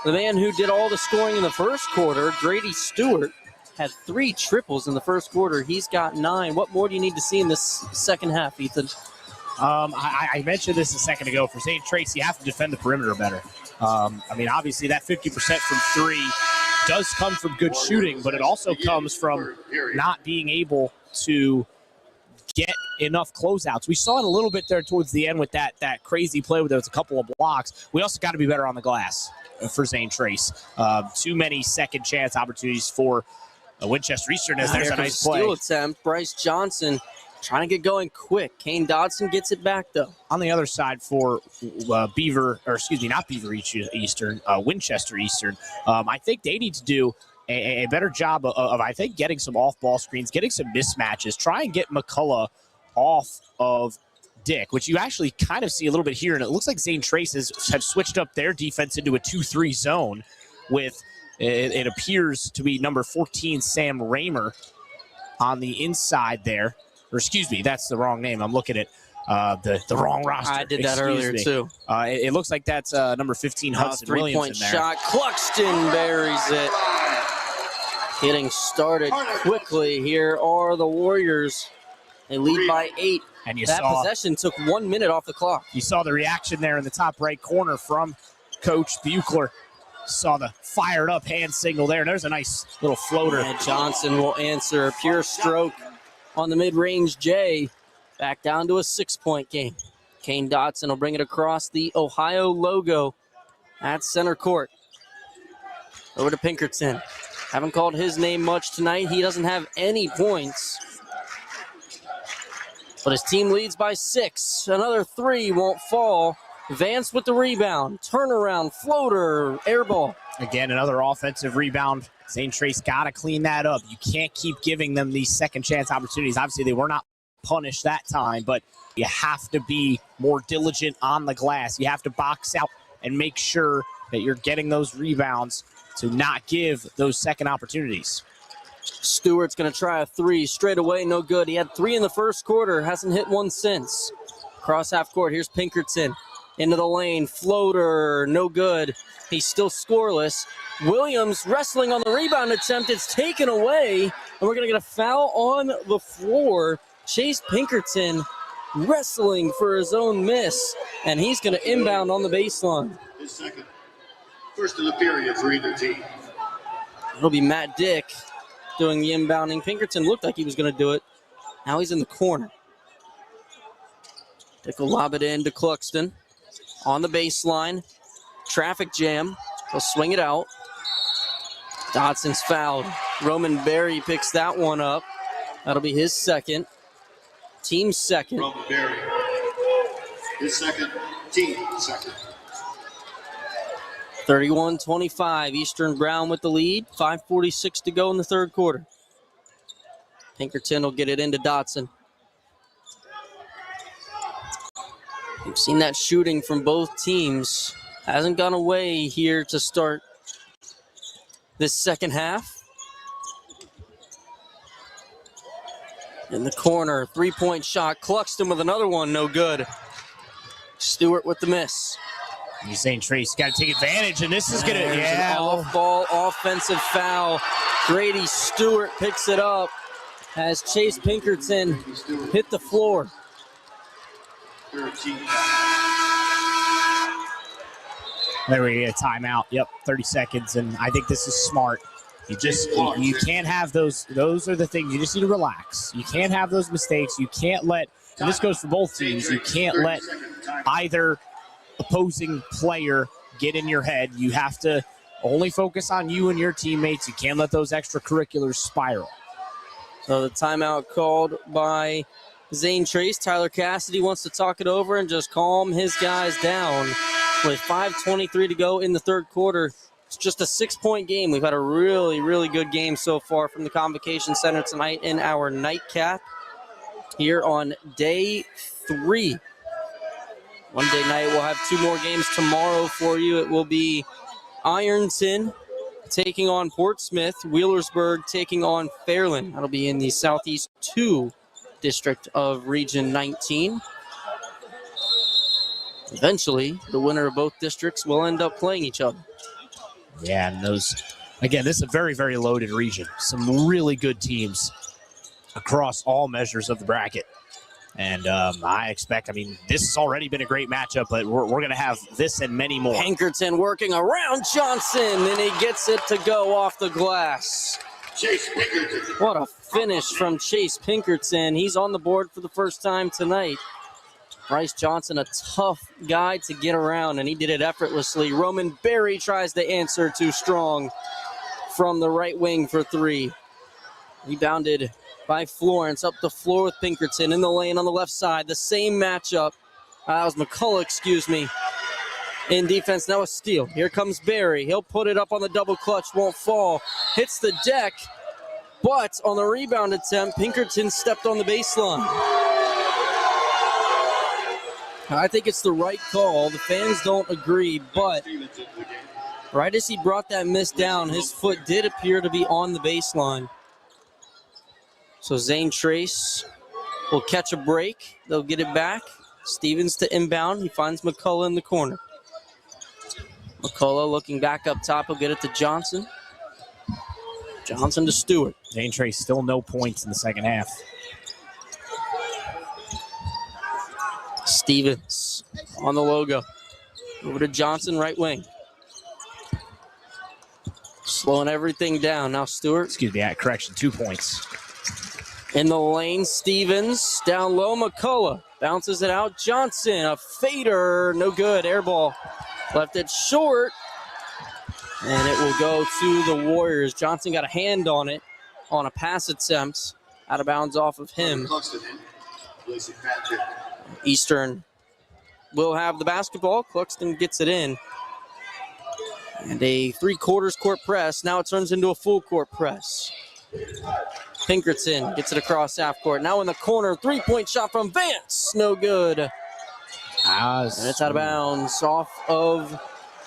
the man who did all the scoring in the first quarter, Grady Stewart, had 3 triples in the first quarter. He's got 9. What more do you need to see in this second half, Ethan?
I mentioned this a second ago. For Zane Trace, you have to defend the perimeter better. Obviously that 50% from 3 does come from good shooting, but it also comes from not being able to get enough closeouts. We saw it a little bit there towards the end with that crazy play where there was a couple of blocks. We also got to be better on the glass for Zane Trace. Too many second chance opportunities for Winchester Eastern, as there's a nice play.
Steal attempt. Bryce Johnson trying to get going quick. Kane Dodson gets it back, though.
On the other side for Winchester Eastern, I think they need to do a better job of, I think, getting some off-ball screens, getting some mismatches, try and get McCullough off of Dick, which you actually kind of see a little bit here, and it looks like Zane Trace have switched up their defense into a 2-3 zone with, it appears to be number 14, Sam Raymer, on the inside there. Or excuse me, that's the wrong name. I'm looking at the wrong roster.
I did that earlier, too.
It looks like that's number 15, Hudson Williams in there.
3-point shot. Cluxton buries it. Getting started quickly here are the Warriors. They lead by 8.
And
that possession took 1 minute off the clock.
You saw the reaction there in the top right corner from Coach Buechler. Saw the fired up hand signal there. There's a nice little floater.
And Johnson will answer. Pure stroke on the mid-range J. Back down to a 6-point game. Kane Dodson will bring it across the Ohio logo at center court. Over to Pinkerton. Haven't called his name much tonight. He doesn't have any points. But his team leads by 6. Another 3 won't fall. Vance with the rebound. Turnaround, floater, air ball.
Again, another offensive rebound. Zane Trace got to clean that up. You can't keep giving them these second chance opportunities. Obviously, they were not punished that time, but you have to be more diligent on the glass. You have to box out and make sure that you're getting those rebounds to not give those second opportunities.
Stewart's going to try a 3 straight away. No good. He had 3 in the first quarter. Hasn't hit one since. Cross half court. Here's Pinkerton. Into the lane. Floater. No good. He's still scoreless. Williams wrestling on the rebound attempt. It's taken away. And we're going to get a foul on the floor. Chase Pinkerton wrestling for his own miss. And he's going to inbound on the baseline.
His second. First of the period for either team.
It'll be Matt Dick doing the inbounding. Pinkerton looked like he was going to do it. Now he's in the corner. Dick will lob it in to Cluxton. On the baseline. Traffic jam. He'll swing it out. Dodson's fouled. Roman Berry picks that one up. That'll be his second. Team second.
Roman Berry. His second. Team second.
31-25. Eastern Brown with the lead. 5:46 to go in the third quarter. Pinkerton will get it into Dotson. We've seen that shooting from both teams. Hasn't gone away here to start this second half. In the corner, three-point shot. Cluxton with another one, no good. Stewart with the miss.
He's saying Trace got to take advantage, and this is going to,
An off-ball offensive foul. Grady Stewart picks it up as Chase Pinkerton hit the floor.
13.
There we go, timeout. Yep, 30 seconds, and I think this is smart. You can't have those are the things. You just need to relax. You can't have those mistakes. You can't let, and this goes for both teams, you can't let either opposing player get in your head. You have to only focus on you and your teammates. You can't let those extracurriculars spiral.
So the timeout called by Zane Trace. Tyler Cassidy wants to talk it over and just calm his guys down. With 5:23 to go in the third quarter, it's just a 6-point game. We've had a really, really good game so far from the Convocation Center tonight in our nightcap here on day 3. Monday night, we'll have 2 more games tomorrow for you. It will be Ironton taking on Portsmouth, Wheelersburg taking on Fairland. That'll be in the Southeast 2 district of Region 19. Eventually, the winner of both districts will end up playing each other.
Yeah, and those, again, this is a very, very loaded region. Some really good teams across all measures of the bracket. And I expect, this has already been a great matchup, but we're going to have this and many more.
Pinkerton working around Johnson, and he gets it to go off the glass.
Chase Pinkerton.
What a finish from Chase Pinkerton. He's on the board for the first time tonight. Bryce Johnson, a tough guy to get around, and he did it effortlessly. Roman Berry tries to answer too strong from the right wing for 3. Rebounded by Florence up the floor with Pinkerton in the lane on the left side. The same matchup. That was McCullough, in defense. Now a steal. Here comes Berry. He'll put it up on the double clutch, won't fall. Hits the deck, but on the rebound attempt, Pinkerton stepped on the baseline. I think it's the right call. The fans don't agree, but right as he brought that miss down, his foot did appear to be on the baseline. So Zane Trace will catch a break. They'll get it back. Stevens to inbound. He finds McCullough in the corner. McCullough looking back up top. He'll get it to Johnson. Johnson to Stewart.
Zane Trace still no points in the second half.
Stevens on the logo. Over to Johnson, right wing. Slowing everything down. Now Stewart.
2 points.
In the lane, Stevens. Down low, McCullough. Bounces it out. Johnson, a fader. No good. Air ball. Left it short. And it will go to the Warriors. Johnson got a hand on it on a pass attempt. Out of bounds off of him. Eastern will have the basketball. Cluxton gets it in. And a 3/4 court press. Now it turns into a full court press. Pinkerton gets it across half court. Now in the corner, 3-point shot from Vance. No good. And it's out of bounds off of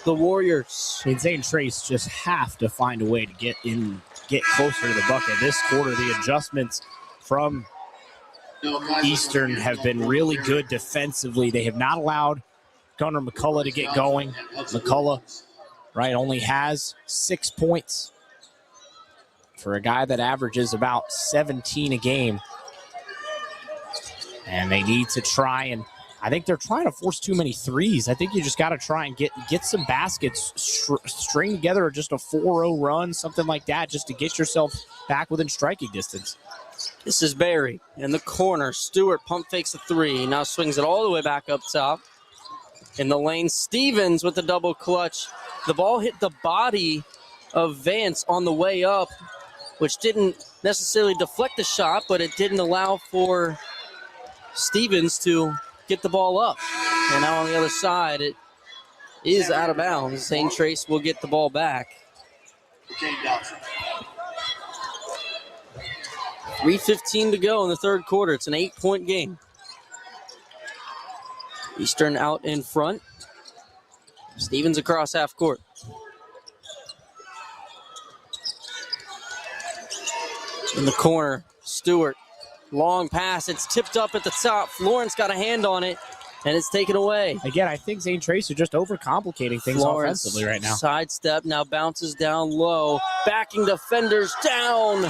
the Warriors.
Zane Trace just have to find a way to get closer to the bucket. This quarter, the adjustments from Eastern have been really good defensively. They have not allowed Gunnar McCullough to get going. McCullough, only has 6 points for a guy that averages about 17 a game. And they need to try and I think they're trying to force too many threes. I think you just got to try and get some baskets, string together just a 4-0 run, something like that, just to get yourself back within striking distance.
This is Barry in the corner. Stewart pump fakes a three. Now swings it all the way back up top. In the lane, Stevens with the double clutch. The ball hit the body of Vance on the way up, which didn't necessarily deflect the shot, but it didn't allow for Stevens to get the ball up. And now on the other side, it is out of bounds. Zane Trace will get the ball back. 3:15 to go in the third quarter. It's an 8-point game. Eastern out in front. Stevens across half court. In the corner, Stewart. Long pass. It's tipped up at the top. Florence got a hand on it, and it's taken away.
Again, I think Zane Trace are just overcomplicating things offensively right now.
Sidestep, now bounces down low. Backing defenders down.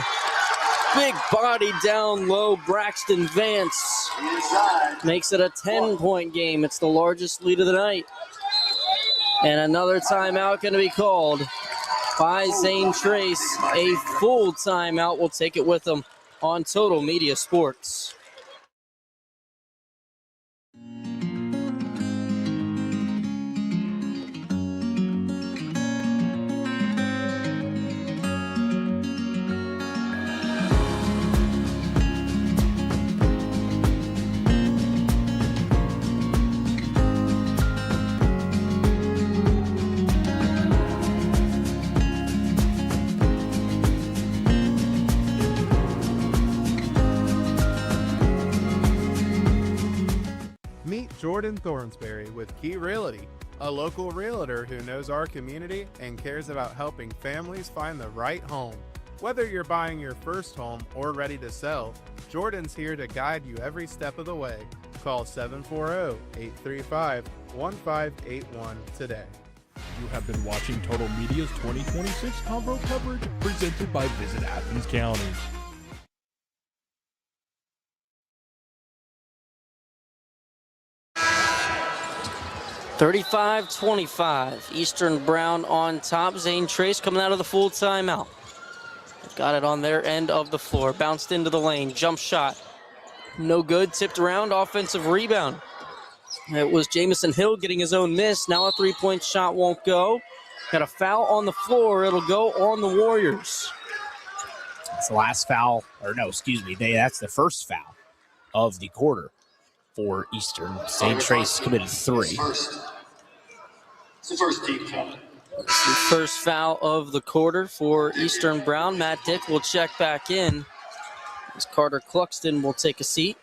Big body down low. Braxton Vance makes it a 10-point game. It's the largest lead of the night. And another timeout going to be called by Zane Trace. A full timeout. We'll take it with them on Total Media Sports.
Meet Jordan Thornsberry with Key Realty, a local realtor who knows our community and cares about helping families find the right home. Whether you're buying your first home or ready to sell, Jordan's here to guide you every step of the way. Call 740-835-1581 today.
You have been watching Total Media's 2026 Convo coverage presented by Visit Athens County.
$35-25. Eastern Brown on top. Zane Trace coming out of the full timeout. Got it on their end of the floor. Bounced into the lane. Jump shot. No good. Tipped around. Offensive rebound. It was Jamison Hill getting his own miss. Now a three-point shot won't go. Got a foul on the floor. It'll go on the Warriors.
That's the last foul. Or no, excuse me. That's the first foul of the quarter for Eastern. Zane Trace committed three.
It's the first team foul.
The first foul of the quarter for Eastern Brown. Matt Dick will check back in as Carter Cluxton will take a seat.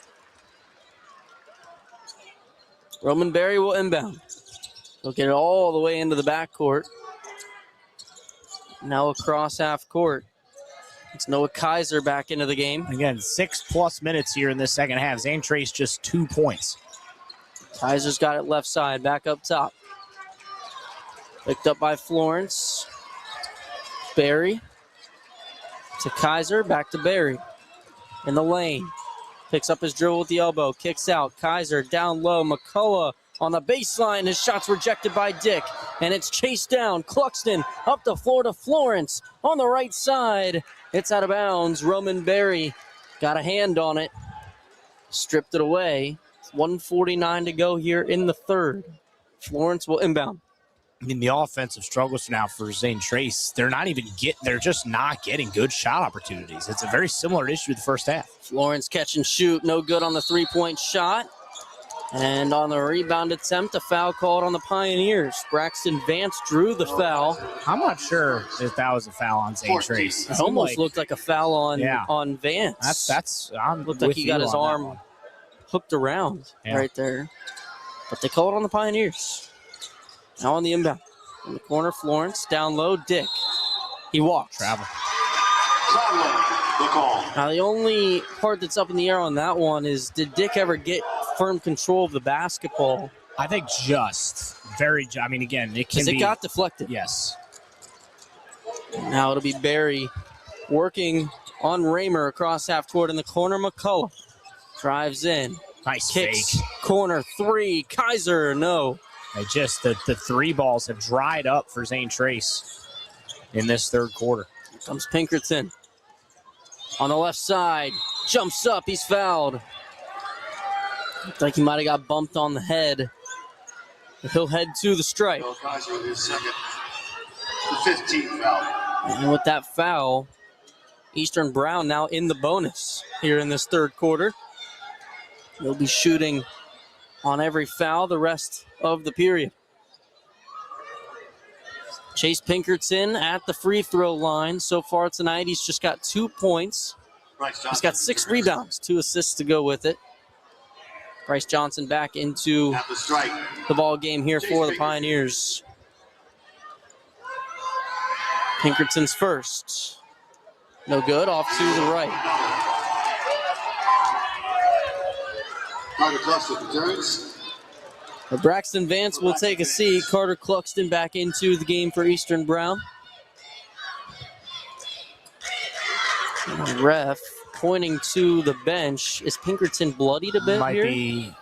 Roman Berry will inbound. He'll get it all the way into the backcourt. Now across half court. It's Noah Kaiser back into the game.
Again, 6+ minutes here in this second half. Zane Trace just 2 points.
Kaiser's got it left side, back up top. Picked up by Florence. Barry to Kaiser, back to Barry. In the lane. Picks up his dribble with the elbow, kicks out. Kaiser down low. McCullough on the baseline. His shot's rejected by Dick. And it's chased down. Cluxton up the floor to Florence on the right side. It's out of bounds. Roman Berry got a hand on it. Stripped it away. 1:49 to go here in the third. Florence will inbound.
I mean, the offensive struggles now for Zane Trace. They're just not getting good shot opportunities. It's a very similar issue to the first half.
Florence catch and shoot. No good on the three-point shot. And on the rebound attempt, a foul called on the Pioneers. Braxton Vance drew the foul.
I'm not sure if that was a foul on Zane Trace.
It almost looked like a foul on Vance.
Looked
like he got his arm hooked around right there. But they call it on the Pioneers. Now on the inbound. In the corner, Florence. Down low, Dick. He walks.
Travel.
The call.
Now the only part that's up in the air on that one is, did Dick ever get firm control of the basketball?
I think again, it can be.
It got deflected.
Yes.
Now it'll be Barry working on Raymer across half court in the corner. McCullough drives in.
Nice
Kicks,
fake.
corner three, Kaiser, no.
Just the three balls have dried up for Zane Trace in this third quarter.
Here comes Pinkerton. On the left side, jumps up, he's fouled. Looked like he might have got bumped on the head. But he'll head to the stripe.
Kaiser with his second, the 15th foul.
And with that foul, Eastern Brown now in the bonus here in this third quarter. They'll be shooting on every foul the rest of the period. Chase Pinkerton at the free throw line. So far tonight, he's just got 2 points. He's got 6 rebounds, 2 assists to go with it. Bryce Johnson back into the ball game here for the Pioneers. Pinkerton's first. No good, off to the right. But Braxton Vance will take a seat. Carter Cluxton back into the game for Eastern Brown. And the ref pointing to the bench. Is Pinkerton bloodied a bit here?
Might be.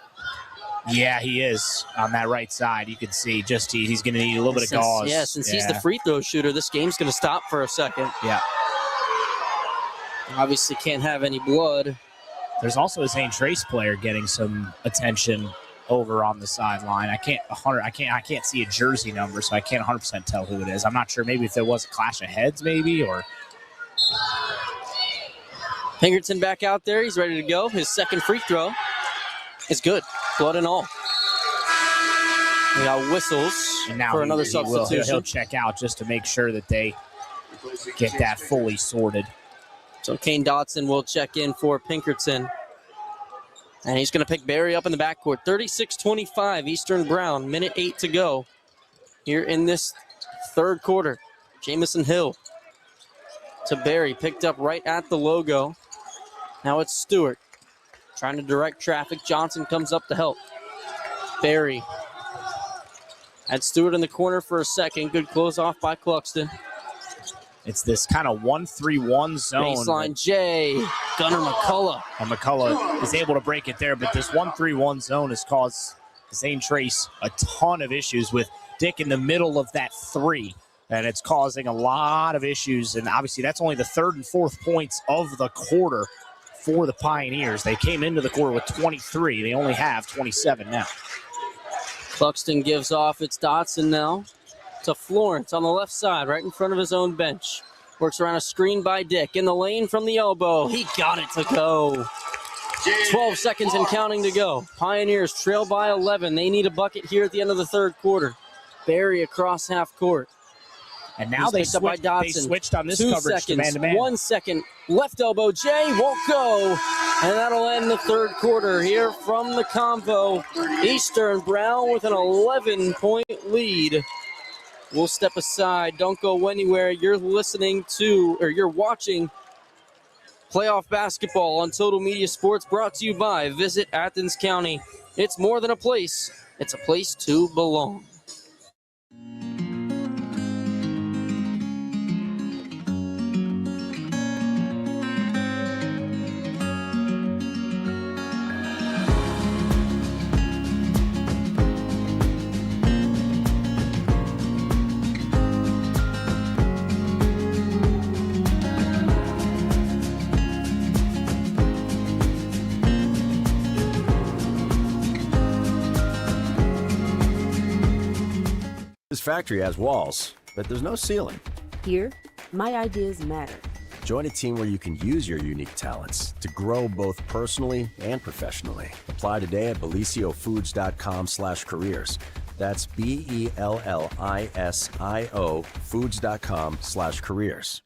Yeah, he is on that right side. You can see just he's going to need a little bit of gauze.
Yeah, since he's the free throw shooter, this game's going to stop for a second.
Yeah.
Obviously can't have any blood.
There's also a Zane Trace player getting some attention over on the sideline. I can't see a jersey number, so I can't 100% tell who it is. I'm not sure. Maybe if there was a clash of heads, maybe, or.
Pinkerton back out there. He's ready to go. His second free throw is good. Blood and all. We got whistles
and now
for another substitution.
He'll check out just to make sure that they get that fully sorted.
So Kane Dotson will check in for Pinkerton. And he's going to pick Barry up in the backcourt. 36-25, Eastern Brown. Minute 8 to go here in this third quarter. Jamison Hill to Barry, picked up right at the logo. Now it's Stewart trying to direct traffic. Johnson comes up to help. Barry had Stewart in the corner for a second. Good close off by Cluxton.
It's this kind of 1-3-1 zone.
Baseline J. Gunnar McCullough.
And McCullough is able to break it there, but this 1-3-1 zone has caused Zane Trace a ton of issues with Dick in the middle of that three. And it's causing a lot of issues. And obviously that's only the third and fourth points of the quarter for the Pioneers. They came into the quarter with 23. They only have 27 now.
Cluxton gives off. It's Dotson now to Florence on the left side, right in front of his own bench. Works around a screen by Dick. In the lane from the elbow. He got it to go. 12 seconds and counting to go. Pioneers trail by 11. They need a bucket here at the end of the third quarter. Barry across half court.
And now they switched on this
2
coverage to
seconds,
man-to-man.
1 second. Left elbow. Jay won't go. And that'll end the third quarter here from the Convo. Eastern Brown with an 11-point lead. We'll step aside. Don't go anywhere. You're listening to, or you're watching playoff basketball on Total Media Sports, brought to you by Visit Athens County. It's more than a place. It's a place to belong.
This factory has walls, but there's no ceiling.
Here, my ideas matter.
Join a team where you can use your unique talents to grow both personally and professionally. Apply today at belisiofoods.com/careers. That's BELLISIO foods.com/careers.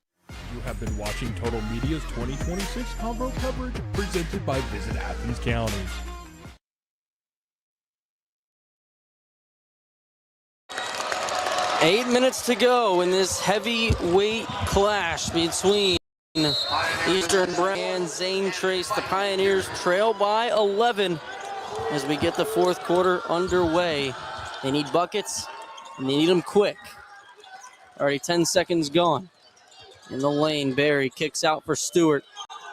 You have been watching Total Media's 2026 Convo coverage presented by Visit Athens County.
Eight minutes to go in this heavyweight clash between Eastern Brown and Zane Trace. The Pioneers trail by 11 as we get the fourth quarter underway. They need buckets, and they need them quick. Already 10 seconds gone. In the lane, Barry kicks out for Stewart.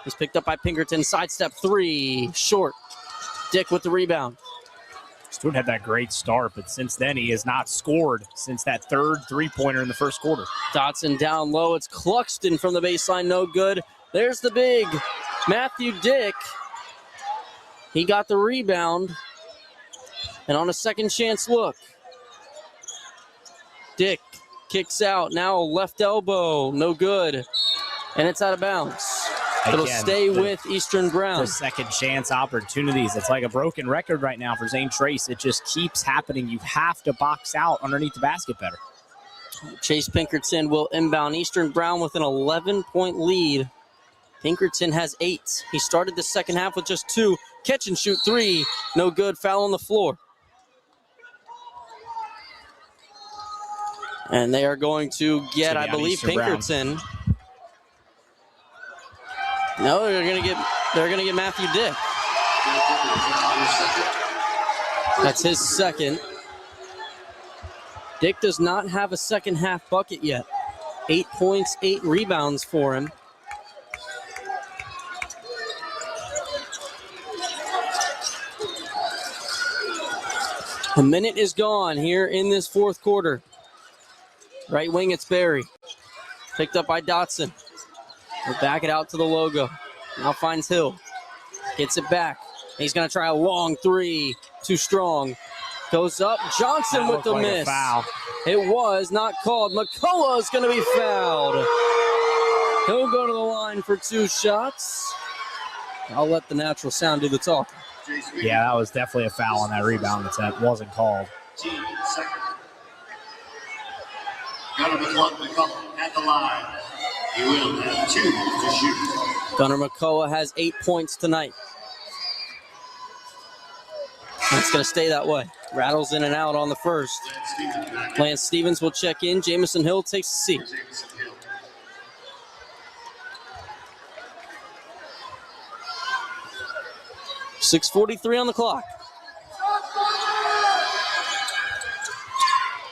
He's picked up by Pinkerton. Sidestep three, short. Dick with the rebound.
Stewart had that great start, but since then he has not scored since that third three-pointer in the first quarter.
Dotson down low. It's Cluxton from the baseline. No good. There's the big Matthew Dick. He got the rebound. And on a second chance look, Dick kicks out. Now left elbow. No good. And it's out of bounds. It'll stay with Eastern Brown.
The second chance opportunities. It's like a broken record right now for Zane Trace. It just keeps happening. You have to box out underneath the basket better.
Chase Pinkerton will inbound. Eastern Brown with an 11-point lead. Pinkerton has 8. He started the second half with just 2. Catch and shoot 3. No good. Foul on the floor. And they are going to get, I believe, Pinkerton. Brown. No, they're gonna get Matthew Dick. That's his second. Dick does not have a second half bucket yet. 8 points, 8 rebounds for him. A minute is gone here in this fourth quarter. Right wing, it's Barry. Picked up by Dotson. We'll back it out to the logo. Now finds Hill. Gets it back. He's going to try a long 3. Too strong. Goes up. Johnson with the miss.
Foul.
It was not called. McCullough is going to be fouled. He'll go to the line for 2 shots. I'll let the natural sound do the talking.
Yeah, that was definitely a foul on that rebound attempt. Wasn't called.
Gunnar McCullough at the line. He will have 2 to shoot.
Gunnar McCullough has 8 points tonight. It's going to stay that way. Rattles in and out on the first. Lance Stevens will check in. Jamison Hill takes a seat. 6:43 on the clock.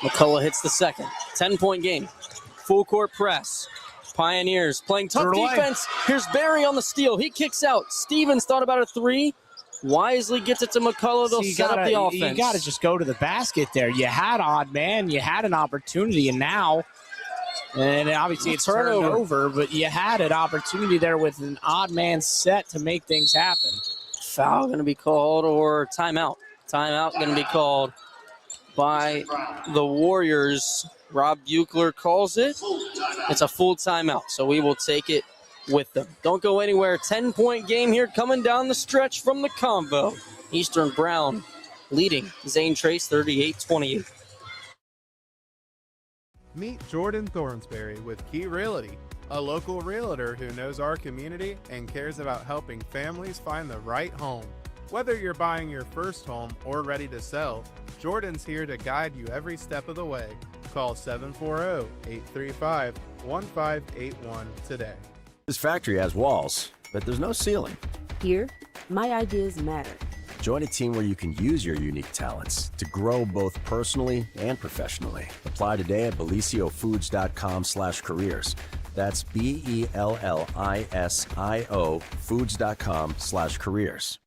McCullough hits the second. 10-point game. Full court press. Pioneers playing tough defense. Here's Barry on the steal. He kicks out. Stevens thought about a 3. Wisely gets it to McCullough. They'll set up the offense.
You got to just go to the basket there. You had odd man. You had an opportunity, and now, and obviously it's turned over, but you had an opportunity there with an odd man set to make things happen.
Foul going to be called or timeout. Timeout going to be called by the Warriors. Rob Buechler calls it. It's a full timeout, so we will take it with them. Don't go anywhere. 10-point game here coming down the stretch from the Convo. Eastern Brown leading Zane Trace 38-28.
Meet Jordan Thornsberry with Key Realty, a local realtor who knows our community and cares about helping families find the right home. Whether you're buying your first home or ready to sell, Jordan's here to guide you every step of the way. Call 740-835-1581 today.
This factory has walls, but there's no ceiling.
Here, my ideas matter.
Join a team where you can use your unique talents to grow both personally and professionally. Apply today at beliciofoods.com/careers. That's BELLISIO foods.com/careers.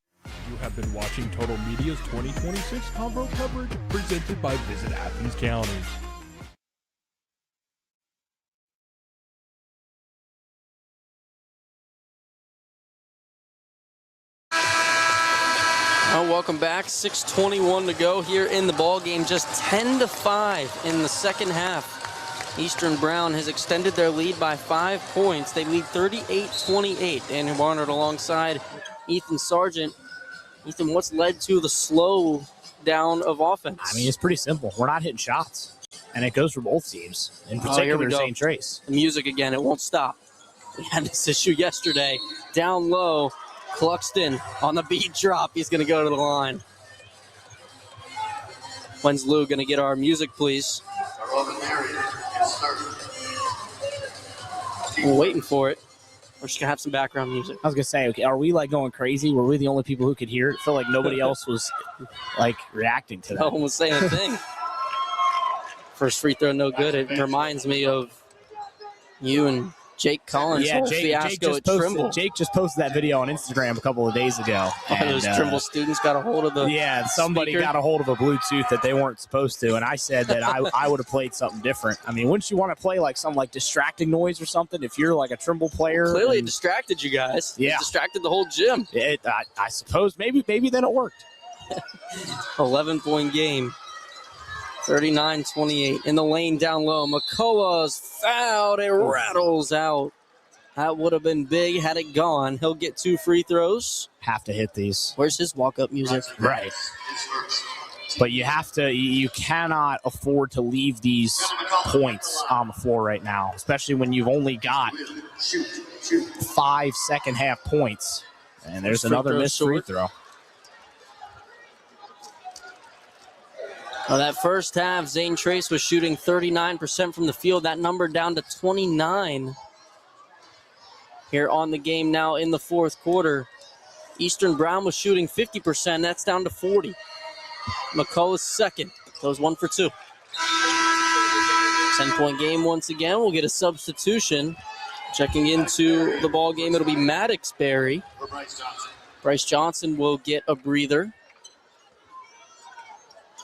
You have been watching Total Media's 2026 Convo coverage presented by Visit Athens County.
Welcome back. 6:21 to go here in the ball game. Just 10-5 in the second half. Eastern Brown has extended their lead by 5 points. They lead 38-28. Daniel Barnard alongside Ethan Sargent. Ethan, what's led to the slow down of offense?
I mean, it's pretty simple. We're not hitting shots, and it goes for both teams. In particular, Zane Trace.
The music again. It won't stop. We had this issue yesterday. Down low. Cluxton on the beat drop. He's going to go to the line. When's Lou going to get our music, please? We're waiting for it. We're just going to have some background music.
I was going to say, okay, are we like going crazy? Were we the only people who could hear it? I feel like nobody else was like reacting to that.
No one was saying a thing. First free throw, no good. It reminds me of you and Jake Collins,
Yeah,
whole
Jake
fiasco at Trimble.
Jake just posted that video on Instagram a couple of days ago.
One of those Trimble students got a hold of the
somebody
speaker.
got a hold of a Bluetooth that they weren't supposed to, and I said that I would have played something different. I mean, wouldn't you want to play like some like distracting noise or something if you're like a Trimble player?
Clearly it distracted you guys.
Yeah.
It distracted the whole gym.
I suppose maybe then it worked.
11-point game. 39-28. In the lane down low. McCullough's fouled. It rattles out. That would have been big had it gone. He'll get 2 free throws.
Have to hit these.
Where's his walk-up music?
Right. But you cannot afford to leave these points on the floor right now, especially when you've only got 5 second-half points. And there's another missed free throw.
Well, that first half, Zane Trace was shooting 39% from the field. That number down to 29 here on the game now in the fourth quarter. Eastern Brown was shooting 50%. That's down to 40. McCullough's second. Goes 1 for 2. 10-point game once again. We'll get a substitution. Checking into the ball game, it'll be Maddox Berry. Bryce Johnson will get a breather.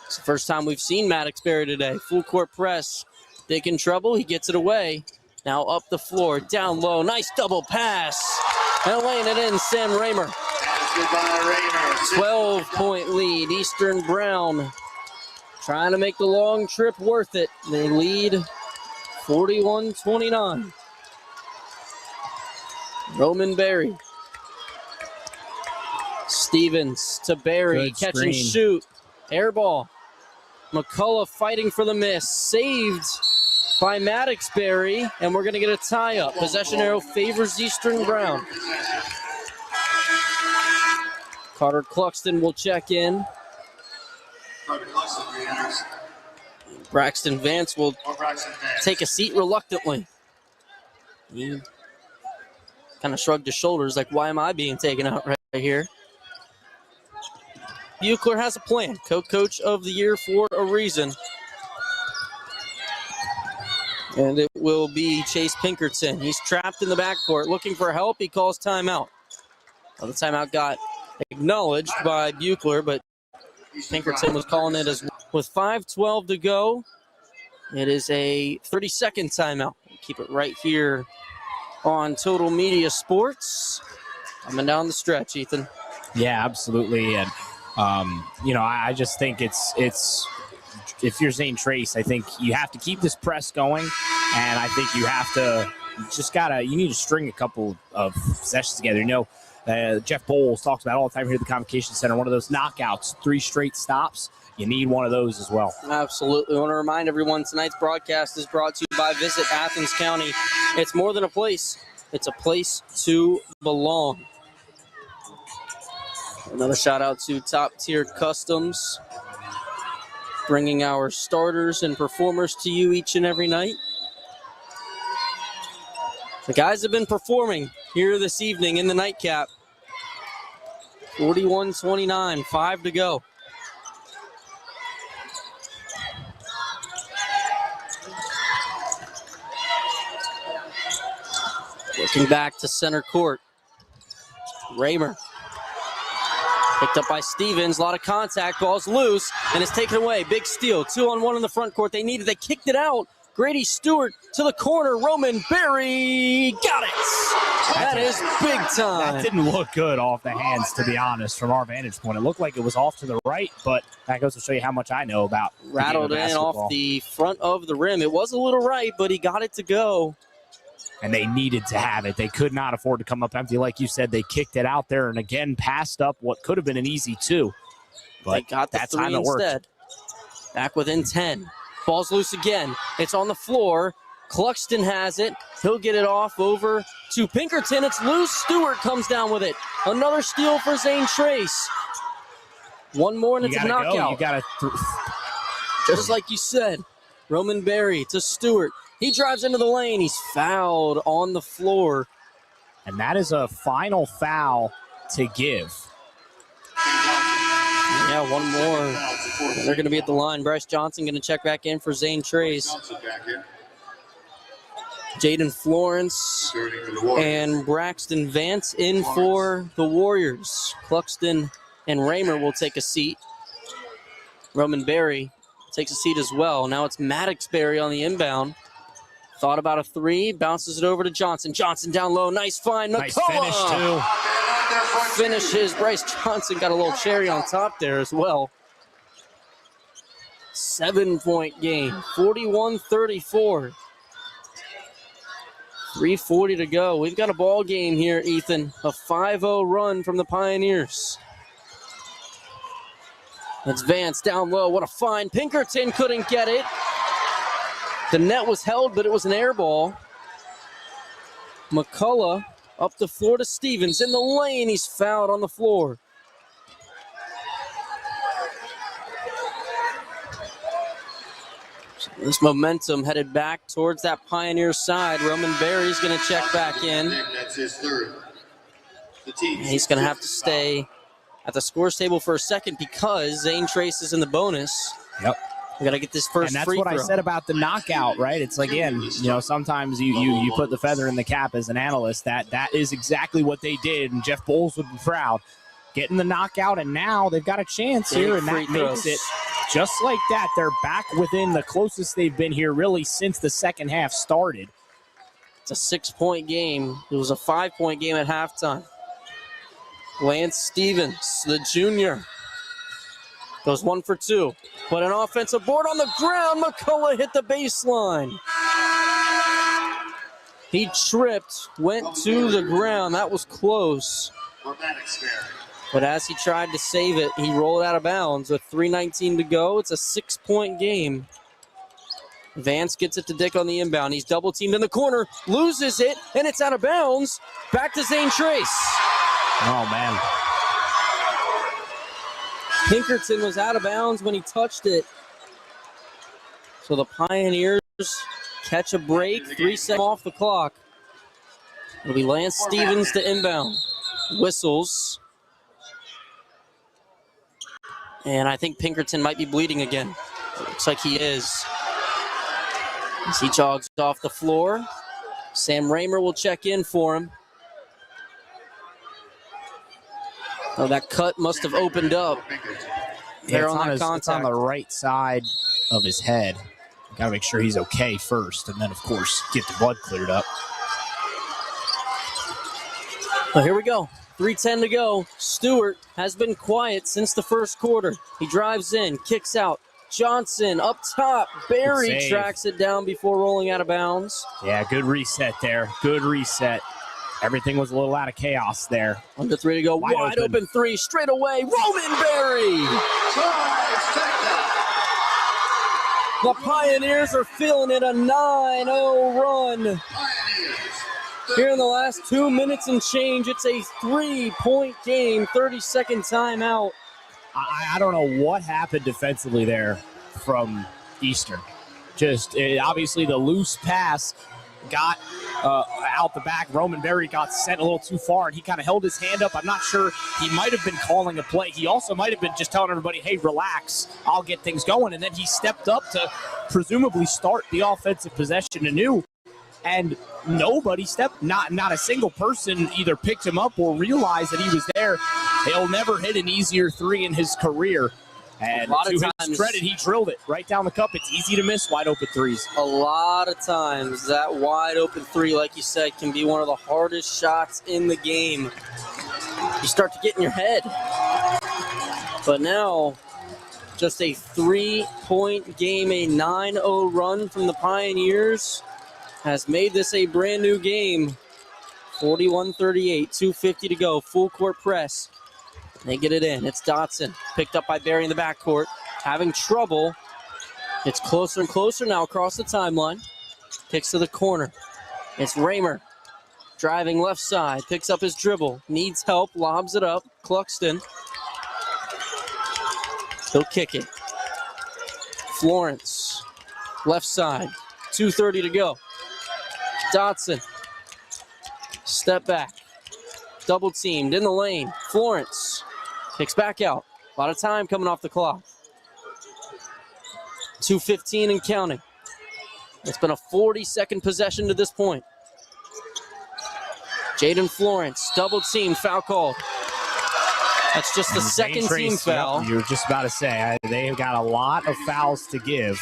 It's the first time we've seen Maddox Berry today. Full court press. Dick in trouble. He gets it away. Now up the floor. Down low. Nice double pass. And laying it in, Sam Raymer. 12-point lead. Eastern Brown trying to make the long trip worth it. They lead 41-29. Roman Berry. Stevens to Berry.
Good
Catch and
screen.
shoot. Air ball. McCullough fighting for the miss. Saved by Maddox Berry. And we're going to get a tie-up. Possession arrow favors Eastern Brown. Carter Cluxton will check in. Braxton Vance will take a seat reluctantly. He kind of shrugged his shoulders like, why am I being taken out right here? Buechler has a plan. Co-coach of the year for a reason. And it will be Chase Pinkerton. He's trapped in the backcourt looking for help. He calls timeout. Well, the timeout got acknowledged by Buechler, but Pinkerton was calling it as well. With 5:12 to go, it is a 30-second timeout. We'll keep it right here on Total Media Sports. Coming down the stretch, Ethan.
Yeah, absolutely. And I just think it's if you're Zane Trace, I think you have to keep this press going, and I think you have to you need to string a couple of possessions together. Jeff Bowles talks about all the time here at the Convocation Center, one of those knockouts, 3 straight stops. You need one of those as well.
Absolutely. I want to remind everyone tonight's broadcast is brought to you by Visit Athens County. It's more than a place. It's a place to belong. Another shout out to Top Tier Customs, bringing our starters and performers to you each and every night. The guys have been performing here this evening in the nightcap. 41-29, 5 to go. Looking back to center court. Raymer. Picked up by Stevens. A lot of contact. Ball's loose and it's taken away. Big steal. 2-on-1 in the front court. They needed. They kicked it out. Grady Stewart to the corner. Roman Berry got it. That is big time.
That didn't look good off the hands, to be honest, from our vantage point. It looked like it was off to the right, but that goes to show you how much I know about
Rattled
the game of
in
basketball.
off the front of the rim. It was a little right, but he got it to go.
And they needed to have it. They could not afford to come up empty. Like you said, they kicked it out there and again passed up what could have been an easy 2. But
They got the
that
3
time it worked.
instead. Back within 10. Ball's loose again. It's on the floor. Cluxton has it. He'll get it off over to Pinkerton. It's loose. Stewart comes down with it. Another steal for Zane Trace. One more and it's a knockout.
Go. You got to
Just like you said, Roman Berry to Stewart. He drives into the lane. He's fouled on the floor.
And that is a final foul to give.
Yeah, one more. They're going to be at the line. Bryce Johnson going to check back in for Zane Trace. Jaden Florence and Braxton Vance in for the Warriors. Cluxton and Raymer will take a seat. Roman Berry takes a seat as well. Now it's Maddox Berry on the inbound. Thought about a three, bounces it over to Johnson. Johnson down low, nice find.
Nice
McCullough
finish, too.
finishes. Bryce Johnson got a little cherry on top there as well. 7-point game, 41-34. 3:40 to go. We've got a ball game here, Ethan. A 5-0 run from the Pioneers. It's Vance down low. What a find. Pinkerton couldn't get it. The net was held, but it was an air ball. McCullough up the floor to Stevens. In the lane, he's fouled on the floor. This momentum headed back towards that Pioneer side. Roman Berry's going to check back in.
That's his third.
He's going to have to stay at the scores table for a second because Zane Trace is in the bonus.
Yep.
We got to get this first
and that's
free
what
throw.
I said about the knockout, right? It's like, again, sometimes you put the feather in the cap as an analyst. That is exactly what they did, and Jeff Bowles would be proud. Getting the knockout, and now they've got a chance here, and that makes it just like that. They're back within the closest they've been here really since the second half started.
It's a 6-point game. It was a 5-point game at halftime. Lance Stevens, the junior, goes 1 for 2. But an offensive board on the ground. McCullough hit the baseline. He tripped, went to the ground. That was close. But as he tried to save it, he rolled out of bounds with 3:19 to go. It's a 6-point game. Vance gets it to Dick on the inbound. He's double teamed in the corner, loses it, and it's out of bounds. Back to Zane Trace.
Oh, man.
Pinkerton was out of bounds when he touched it. So the Pioneers catch a break, 3 seconds off the clock. It'll be Lance Stevens to inbound. Whistles. And I think Pinkerton might be bleeding again. Looks like he is. As he jogs off the floor, Sam Raymer will check in for him. Oh, that cut must have opened up.
Yeah, it's on the right side of his head. Got to make sure he's okay first, and then, of course, get the blood cleared up.
Well, here we go. 3:10 to go. Stewart has been quiet since the first quarter. He drives in, kicks out. Johnson up top. Berry tracks it down before rolling out of bounds.
Yeah, good reset there. Good reset. Everything was a little out of chaos there.
Under 3 to go. Wide open three straight away. Roman Berry. The Pioneers are feeling it. A 9-0 run. Here in the last 2 minutes and change, it's a 3-point game, 30-second timeout.
I don't know what happened defensively there from Eastern. Just obviously the loose pass got out the back. Roman Berry got sent a little too far, and he kind of held his hand up. I'm not sure. He might have been calling a play. He also might have been just telling everybody, hey, relax, I'll get things going. And then he stepped up to presumably start the offensive possession anew. And nobody stepped, not a single person either picked him up or realized that he was there. He'll never hit an easier three in his career. And to his credit, he drilled it right down the cup. It's easy to miss wide open threes.
A lot of times that wide open three, like you said, can be one of the hardest shots in the game. You start to get in your head. But now, just a 3-point game, a 9-0 run from the Pioneers has made this a brand new game. 41-38, 2:50 to go, full court press. They get it in. It's Dotson, picked up by Berry in the backcourt, having trouble. It's closer and closer now across the timeline. Kicks to the corner. It's Raymer, driving left side, picks up his dribble, needs help, lobs it up. Cluxton. He'll kick it. Florence, left side, 2:30 to go. Dotson, step back, double teamed in the lane. Florence kicks back out. A lot of time coming off the clock. 2:15 and counting. It's been a 40-second possession to this point. Jaden Florence, double team, foul called. That's just the second team foul.
You were just about to say, they've got a lot of fouls to give.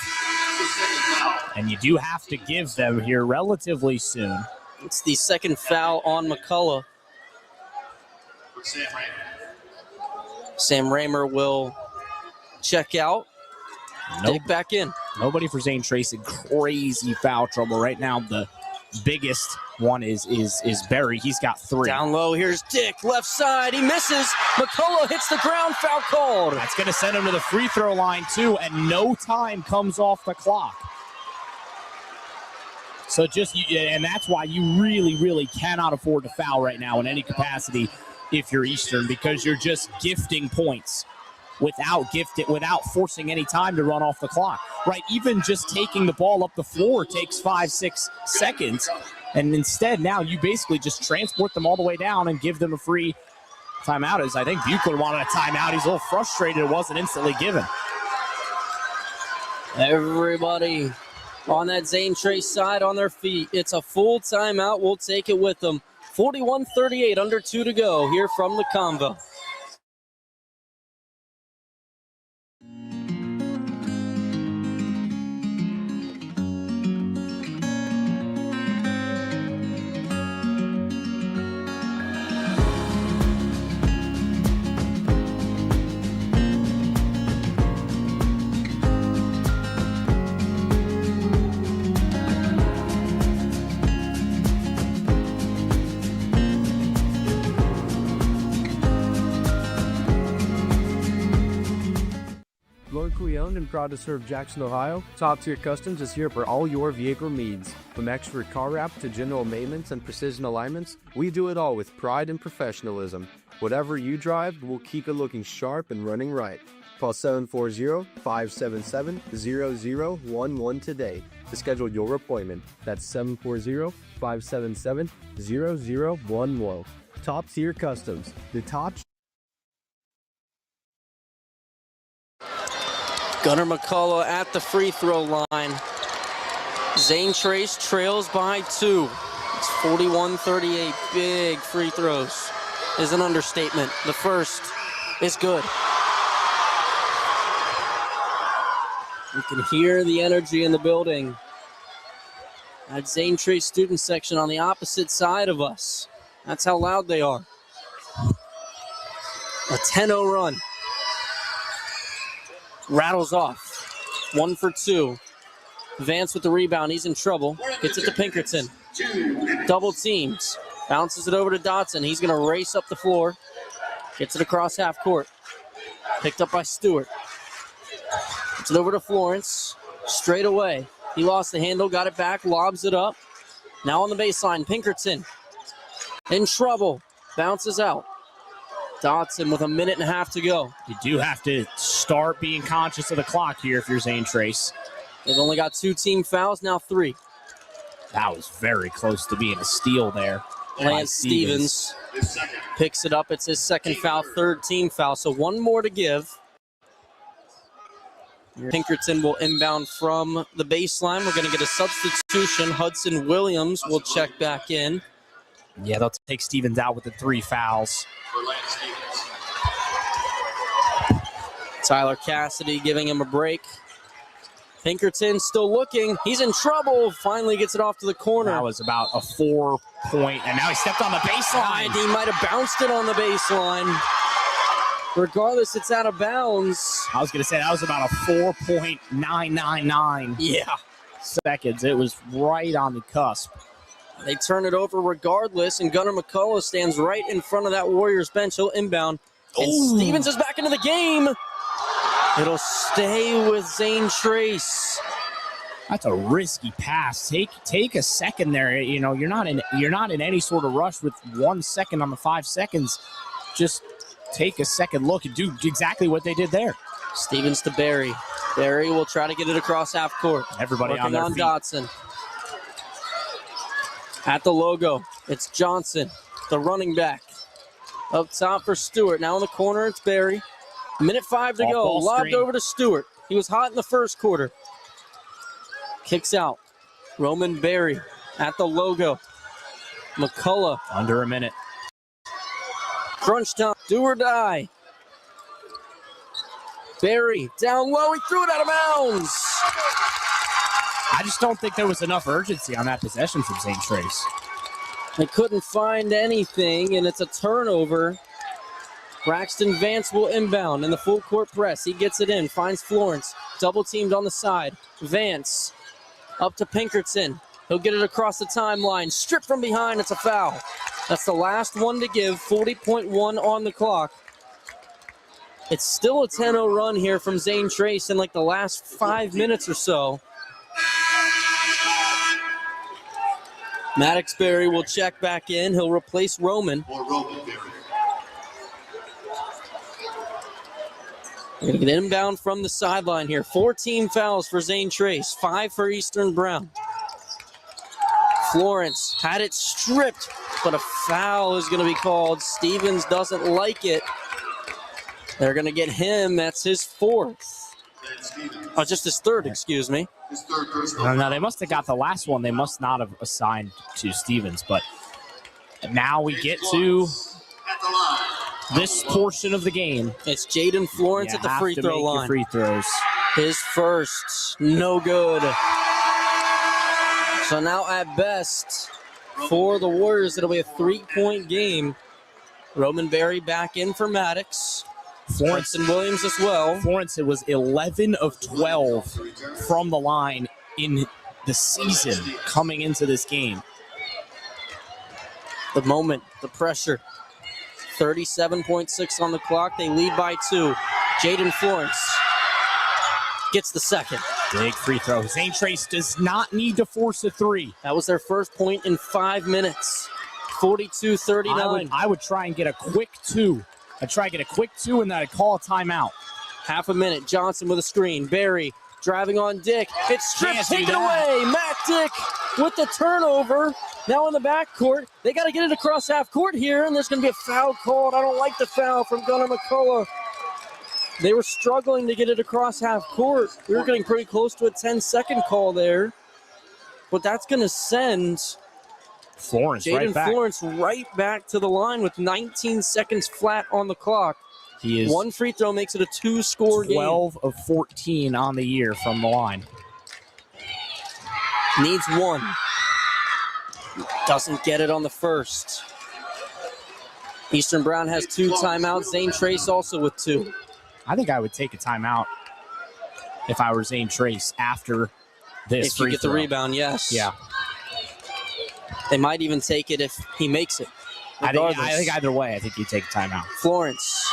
And you do have to give them here relatively soon.
It's the second foul on McCullough. Sam Raymer will check out. Dig back in.
Nobody for Zane Trace in crazy foul trouble right now. The biggest one is Berry. He's got 3.
Down low, here's Dick, left side. He misses. McCullough hits the ground, foul called.
That's going to send him to the free throw line too, and no time comes off the clock. So and that's why you really, really cannot afford to foul right now in any capacity if you're Eastern, because you're just gifting points without forcing any time to run off the clock, right? Even just taking the ball up the floor takes 5-6 seconds, and instead now you basically just transport them all the way down and give them a free timeout. As I think Buechler wanted a timeout. He's a little frustrated it wasn't instantly given.
Everybody on that Zane Trace side on their feet. It's a full timeout. We'll take it with them. 41-38, under 2 to go here from the Convo.
Locally owned and proud to serve Jackson, Ohio, Top Tier Customs is here for all your vehicle needs. From expert car wrap to general maintenance and precision alignments, we do it all with pride and professionalism. Whatever you drive, we'll keep it looking sharp and running right. Call 740-577-0011 today to schedule your appointment. That's 740-577-0011. Top Tier Customs, the top.
Gunnar McCullough at the free throw line. Zane Trace trails by 2. It's 41-38. Big free throws is an understatement. The first is good. You can hear the energy in the building at Zane Trace student section on the opposite side of us. That's how loud they are. A 10-0 run. Rattles off. 1 for 2. Vance with the rebound. He's in trouble. Gets it to Pinkerton. Double teams. Bounces it over to Dotson. He's going to race up the floor. Gets it across half court. Picked up by Stewart. Gets it over to Florence. Straight away. He lost the handle. Got it back. Lobs it up. Now on the baseline. Pinkerton. In trouble. Bounces out. Dotson with a minute and a half to go.
You do have to start being conscious of the clock here if you're Zane Trace.
They've only got 2 team fouls, now 3.
That was very close to being a steal there.
Lance Stevens picks it up. It's his second foul, 3rd team foul. So 1 more to give. Pinkerton will inbound from the baseline. We're going to get a substitution. Hudson Williams will check back in.
Yeah, they'll take Stevens out with the 3 fouls.
Tyler Cassidy giving him a break. Pinkerton still looking. He's in trouble. Finally gets it off to the corner.
That was about a 4-point, and now he stepped on the baseline.
He might have bounced it on the baseline. Regardless, it's out of bounds.
I was going to say that was about a 4.999 seconds. It was right on the cusp.
They turn it over regardless, and Gunnar McCullough stands right in front of that Warriors bench. He'll inbound, and Stevens is back into the game. It'll stay with Zane Trace.
That's a risky pass. Take a second there. You know, you're not in any sort of rush with 1 second on the 5 seconds. Just take a second look and do exactly what they did there.
Stevens to Barry. Barry will try to get it across half court.
Everybody
working
on their
on
feet.
Dotson. At the logo, it's Johnson, the running back. Up top for Stewart. Now in the corner, it's Barry. Minute 5 to go. Lobbed over to Stewart. He was hot in the first quarter. Kicks out. Roman Berry at the logo. McCullough.
Under a minute.
Crunch time. Do or die. Berry down low. He threw it out of bounds.
I just don't think there was enough urgency on that possession from Zane Trace.
They couldn't find anything, and it's a turnover. Braxton Vance will inbound in the full court press. He gets it in, finds Florence. Double teamed on the side. Vance up to Pinkerton. He'll get it across the timeline. Stripped from behind. It's a foul. That's the last one to give. 40.1 on the clock. It's still a 10-0 run here from Zane Trace in like the last 5 minutes or so. Maddox Berry will check back in. He'll replace Roman.
For Roman Berry.
We're going to get inbound from the sideline here. 14 fouls for Zane Trace, 5 for Eastern Brown. Florence had it stripped, but a foul is going to be called. Stevens doesn't like it. They're going to get him. That's his 4th. Oh, just his 3rd, excuse me.
His 3rd personal.
No, they must have got the last one. They must not have assigned to Stevens. But now we get to
At the line.
this portion of the game.
It's Jaden Florence
You
at the
have
free
to
throw
make your
line.
free throws.
His first, no good. So now at best, for the Warriors, it'll be a 3-point game. Roman Berry back in for Maddox.
Florence
and Williams as well.
Florence, it was 11 of 12 from the line in the season coming into this game.
The moment, the pressure. 37.6 on the clock. They lead by 2. Jaden Florence gets the second.
Big free throw. Zane Trace does not need to force a 3.
That was their first point in 5 minutes. 42-39.
I would try and get a quick 2. I'd try and get a quick 2 and then I'd call a timeout.
Half a minute. Johnson with a screen. Berry driving on Dick. It's stripped,
Can't do
taken
that.
away. Matt Dick with the turnover. Now in the backcourt. They got to get it across half court here, and there's going to be a foul called. I don't like the foul from Gunnar McCullough. They were struggling to get it across half court. We were getting pretty close to a 10-second call there. But that's going to send
Florence
Jaden
right back.
Florence right back to the line with 19 seconds flat on the clock.
He is
One free throw makes it a 2-score game.
12 of 14 on the year from the line.
Needs 1. Doesn't get it on the first. Eastern Brown has 2 timeouts. Zane Trace also with 2.
I think I would take a timeout if I were Zane Trace after this
If you
free
get
throw.
the rebound, yes.
Yeah.
They might even take it if he makes it.
I
Regardless.
think either way, I think you take a timeout.
Florence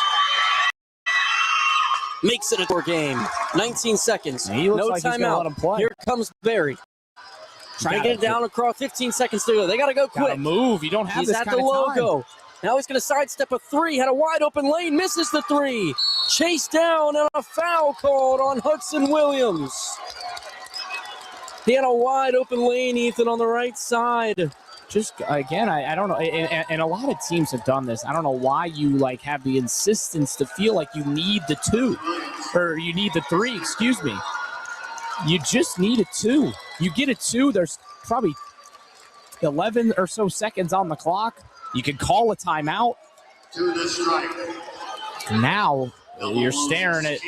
makes it a 4 game. 19 seconds.
He looks
No
like he's gonna
timeout.
let him play.
Here comes Berry. Trying to get it down across 15 seconds to go. They got to go quick.
Gotta move. You don't have
He's
this
at
kind
the
of time.
logo. Now he's going to sidestep a 3. Had a wide open lane. Misses the 3. Chased down and a foul called on Hudson Williams. He had a wide open lane, Ethan, on the right side.
Just again, I don't know, and a lot of teams have done this. I don't know why you like have the insistence to feel like you need the 2, or you need the 3. Excuse me. You just need a 2. You get a 2. There's probably 11 or so seconds on the clock. You can call a timeout.
To the strike.
Now you're staring at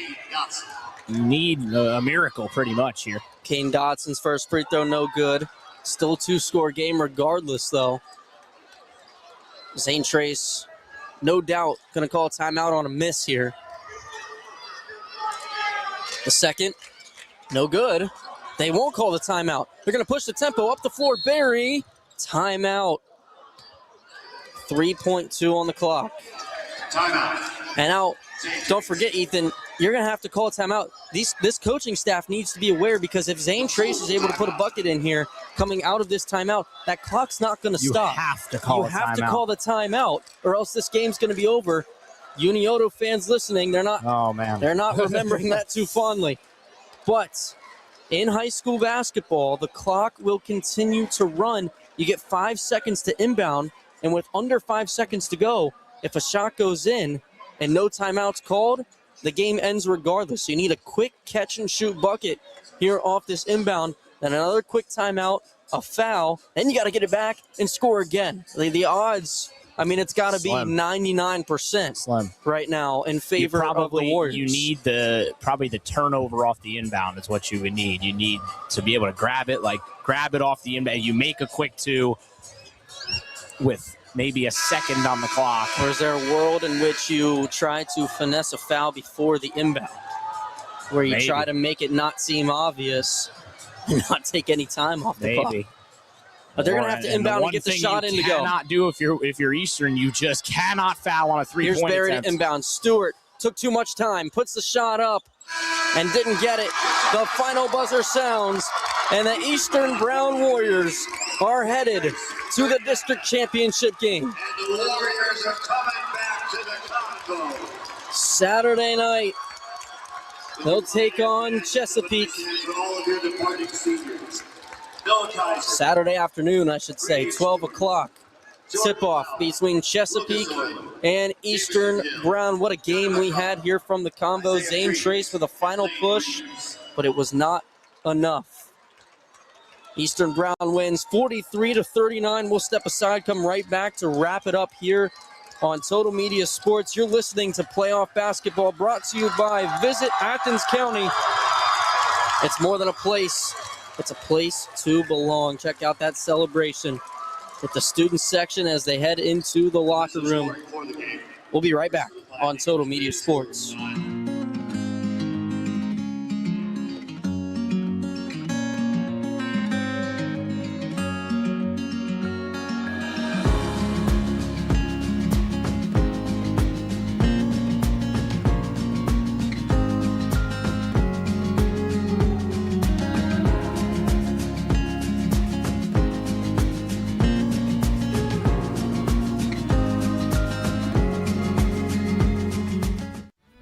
you need a miracle pretty much here.
Kane Dodson's first free throw, no good. Still a 2-score game regardless, though. Zane Trace, no doubt, going to call a timeout on a miss here. The second, no good. They won't call the timeout. They're going to push the tempo up the floor. Berry, timeout. 3.2 on the clock.
Timeout.
And now, don't forget, Ethan, you're going to have to call a timeout. This coaching staff needs to be aware, because if Zane Trace is able to put a bucket in here coming out of this timeout, that clock's not going to stop.
You have to call
You
a
have to
timeout.
call the timeout, or else this game's going to be over. Unioto fans listening, they're not
Oh man,
they're not remembering that too fondly. But in high school basketball, the clock will continue to run. You get 5 seconds to inbound, and with under 5 seconds to go, if a shot goes in and no timeouts called, the game ends regardless. So you need a quick catch-and-shoot bucket here off this inbound. then another quick timeout, a foul, then you got to get it back and score again. The odds, I mean, it's got to be 99% right now in favor of the Warriors.
You need probably the turnover off the inbound is what you would need. You need to be able to grab it off the inbound. You make a quick two with maybe a second on the clock.
Or is there a world in which you try to finesse a foul before the inbound, where you try to make it not seem obvious and not take any time off the clock? But they're going to have to inbound and get the shot in to go.
You cannot do if you're Eastern, you just cannot foul on a three-point attempt.
Here's Barry to inbound. Stewart took too much time, puts the shot up, and didn't get it. The final buzzer sounds, and the Eastern Brown Warriors are headed to the district championship game.
And the Warriors are coming back to the Convo.
Saturday night, they'll take on Chesapeake.
For all of your departing seniors.
Saturday afternoon, I should say, 12 o'clock. Tip-off between Chesapeake and Eastern Brown. What a game we had here from the Convo. Zane Trace with a final push, but it was not enough. Eastern Brown wins 43-39. We'll step aside, come right back to wrap it up here on Total Media Sports. You're listening to Playoff Basketball, brought to you by Visit Athens County. It's more than a place. It's a place to belong. Check out that celebration with the student section as they head into the locker room. We'll be right back on Total Media Sports.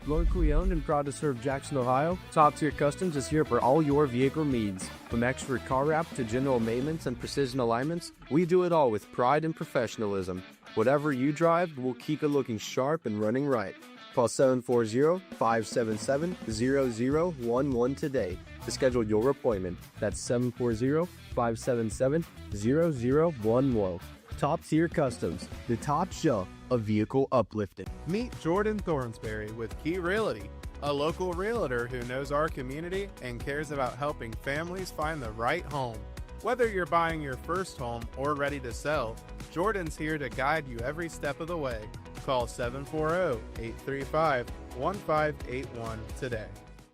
Locally owned and proud to serve Jackson, Ohio, Top Tier Customs is here for all your vehicle needs. From expert car wrap to general maintenance and precision alignments, we do it all with pride and professionalism. Whatever you drive, we'll keep it looking sharp and running right. Call 740-577-0011 today to schedule your appointment. That's 740-577-0011. Top Tier Customs, the top shelf of vehicle uplifting.
Meet Jordan Thornsberry with Key Realty, a local realtor who knows our community and cares about helping families find the right home. Whether you're buying your first home or ready to sell, Jordan's here to guide you every step of the way. Call 740-835-1581 today.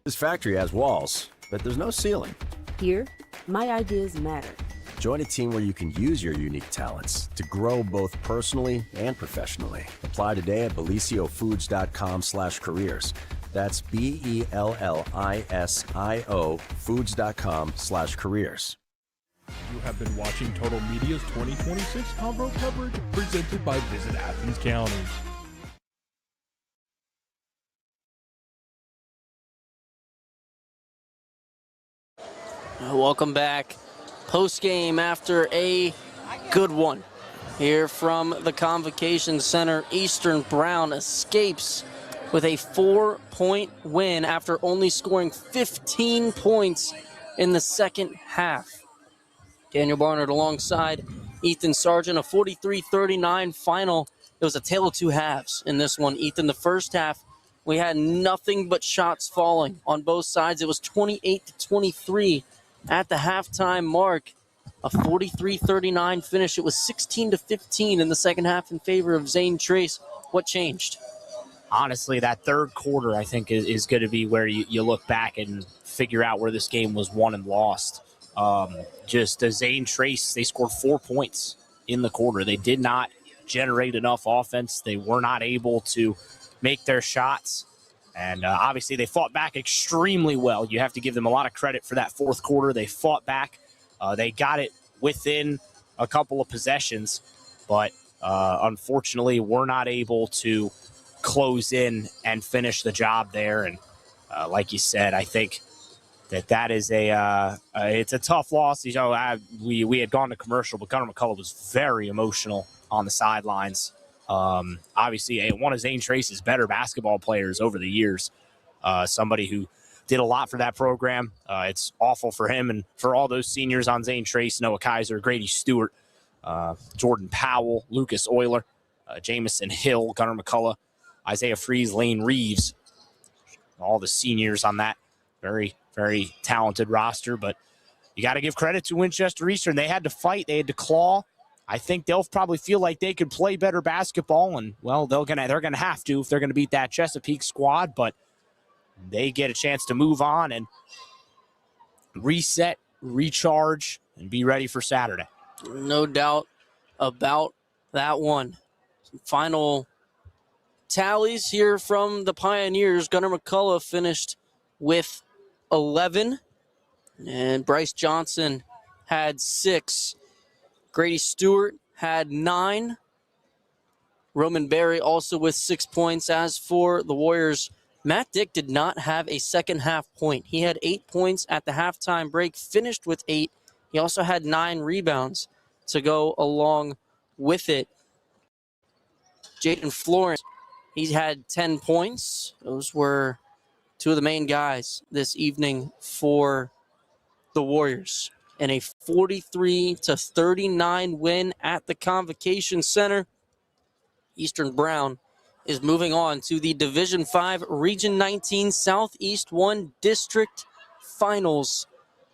This factory has walls, but there's no ceiling.
Here, my ideas matter.
Join a team where you can use your unique talents to grow both personally and professionally. Apply today at beliciofoods.com/careers. That's BELLISIO foods.com/careers.
You have been watching Total Media's 2026 Convo coverage presented by Visit Athens County.
Welcome back. Post-game after a good one here from the Convocation Center. Eastern Brown escapes with a 4-point win after only scoring 15 points in the second half. Daniel Barnard alongside Ethan Sargent, a 43-39 final. It was a tale of two halves in this one. Ethan, the first half, we had nothing but shots falling on both sides. It was 28-23 at the halftime mark. A 43-39 finish. It was 16-15 in the second half in favor of Zane Trace. What changed?
Honestly, that third quarter, I think, is going to be where you look back and figure out where this game was won and lost. Just as Zane Trace, they scored 4 points in the quarter. They did not generate enough offense. They were not able to make their shots. And obviously, they fought back extremely well. You have to give them a lot of credit for that fourth quarter. They fought back. They got it within a couple of possessions, but unfortunately, we're not able to close in and finish the job there. And like you said, I think that is it's a tough loss. You know, we had gone to commercial, but Gunnar McCullough was very emotional on the sidelines. Obviously, one of Zane Trace's better basketball players over the years, somebody who did a lot for that program. It's awful for him and for all those seniors on Zane Trace, Noah Kaiser, Grady Stewart, Jordan Powell, Lucas Euler, Jamison Hill, Gunnar McCullough, Isaiah Freeze, Lane Reeves, all the seniors on that very, very talented roster. But you got to give credit to Winchester Eastern. They had to fight. They had to claw. I think they'll probably feel like they could play better basketball, and, well, they're gonna have to if they're going to beat that Chesapeake squad. But they get a chance to move on and reset, recharge, and be ready for Saturday.
No doubt about that one. Some final tallies here from the Pioneers. Gunnar McCullough finished with 11, and Bryce Johnson had 6. Grady Stewart had 9. Roman Berry also with 6 points. As for the Warriors, Matt Dick did not have a second half point. He had 8 points at the halftime break, finished with 8. He also had 9 rebounds to go along with it. Jaden Florence, he had 10 points. Those were two of the main guys this evening for the Warriors. And a 43-39 win at the Convocation Center. Eastern Brown is moving on to the Division 5 Region 19 Southeast 1 District Finals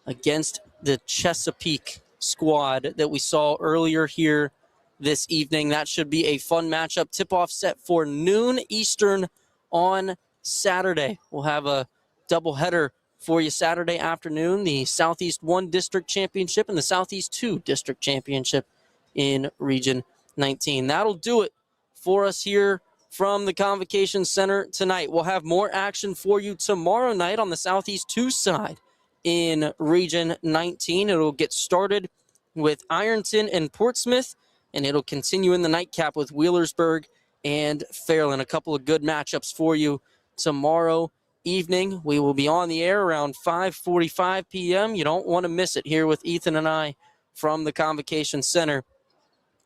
against the Chesapeake squad that we saw earlier here this evening. That should be a fun matchup. Tip-off set for noon Eastern on Saturday. We'll have a doubleheader for you Saturday afternoon, the Southeast 1 District Championship and the Southeast 2 District Championship in Region 19. That'll do it for us here from the Convocation Center tonight. We'll have more action for you tomorrow night on the Southeast 2 side in Region 19. It'll get started with Ironton and Portsmouth, and it'll continue in the nightcap with Wheelersburg and Fairland. A couple of good matchups for you tomorrow evening. We will be on the air around 5:45 p.m. You don't want to miss it here with Ethan and I from the Convocation Center.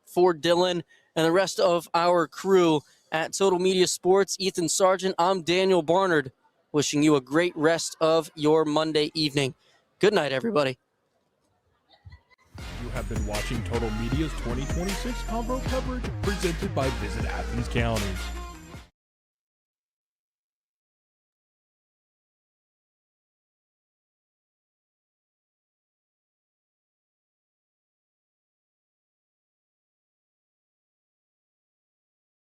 For Dylan and the rest of our crew at Total Media Sports, Ethan Sargent, I'm Daniel Barnard, wishing you a great rest of your Monday evening. Good night, everybody.
You have been watching Total Media's 2026 Convo coverage presented by Visit Athens County.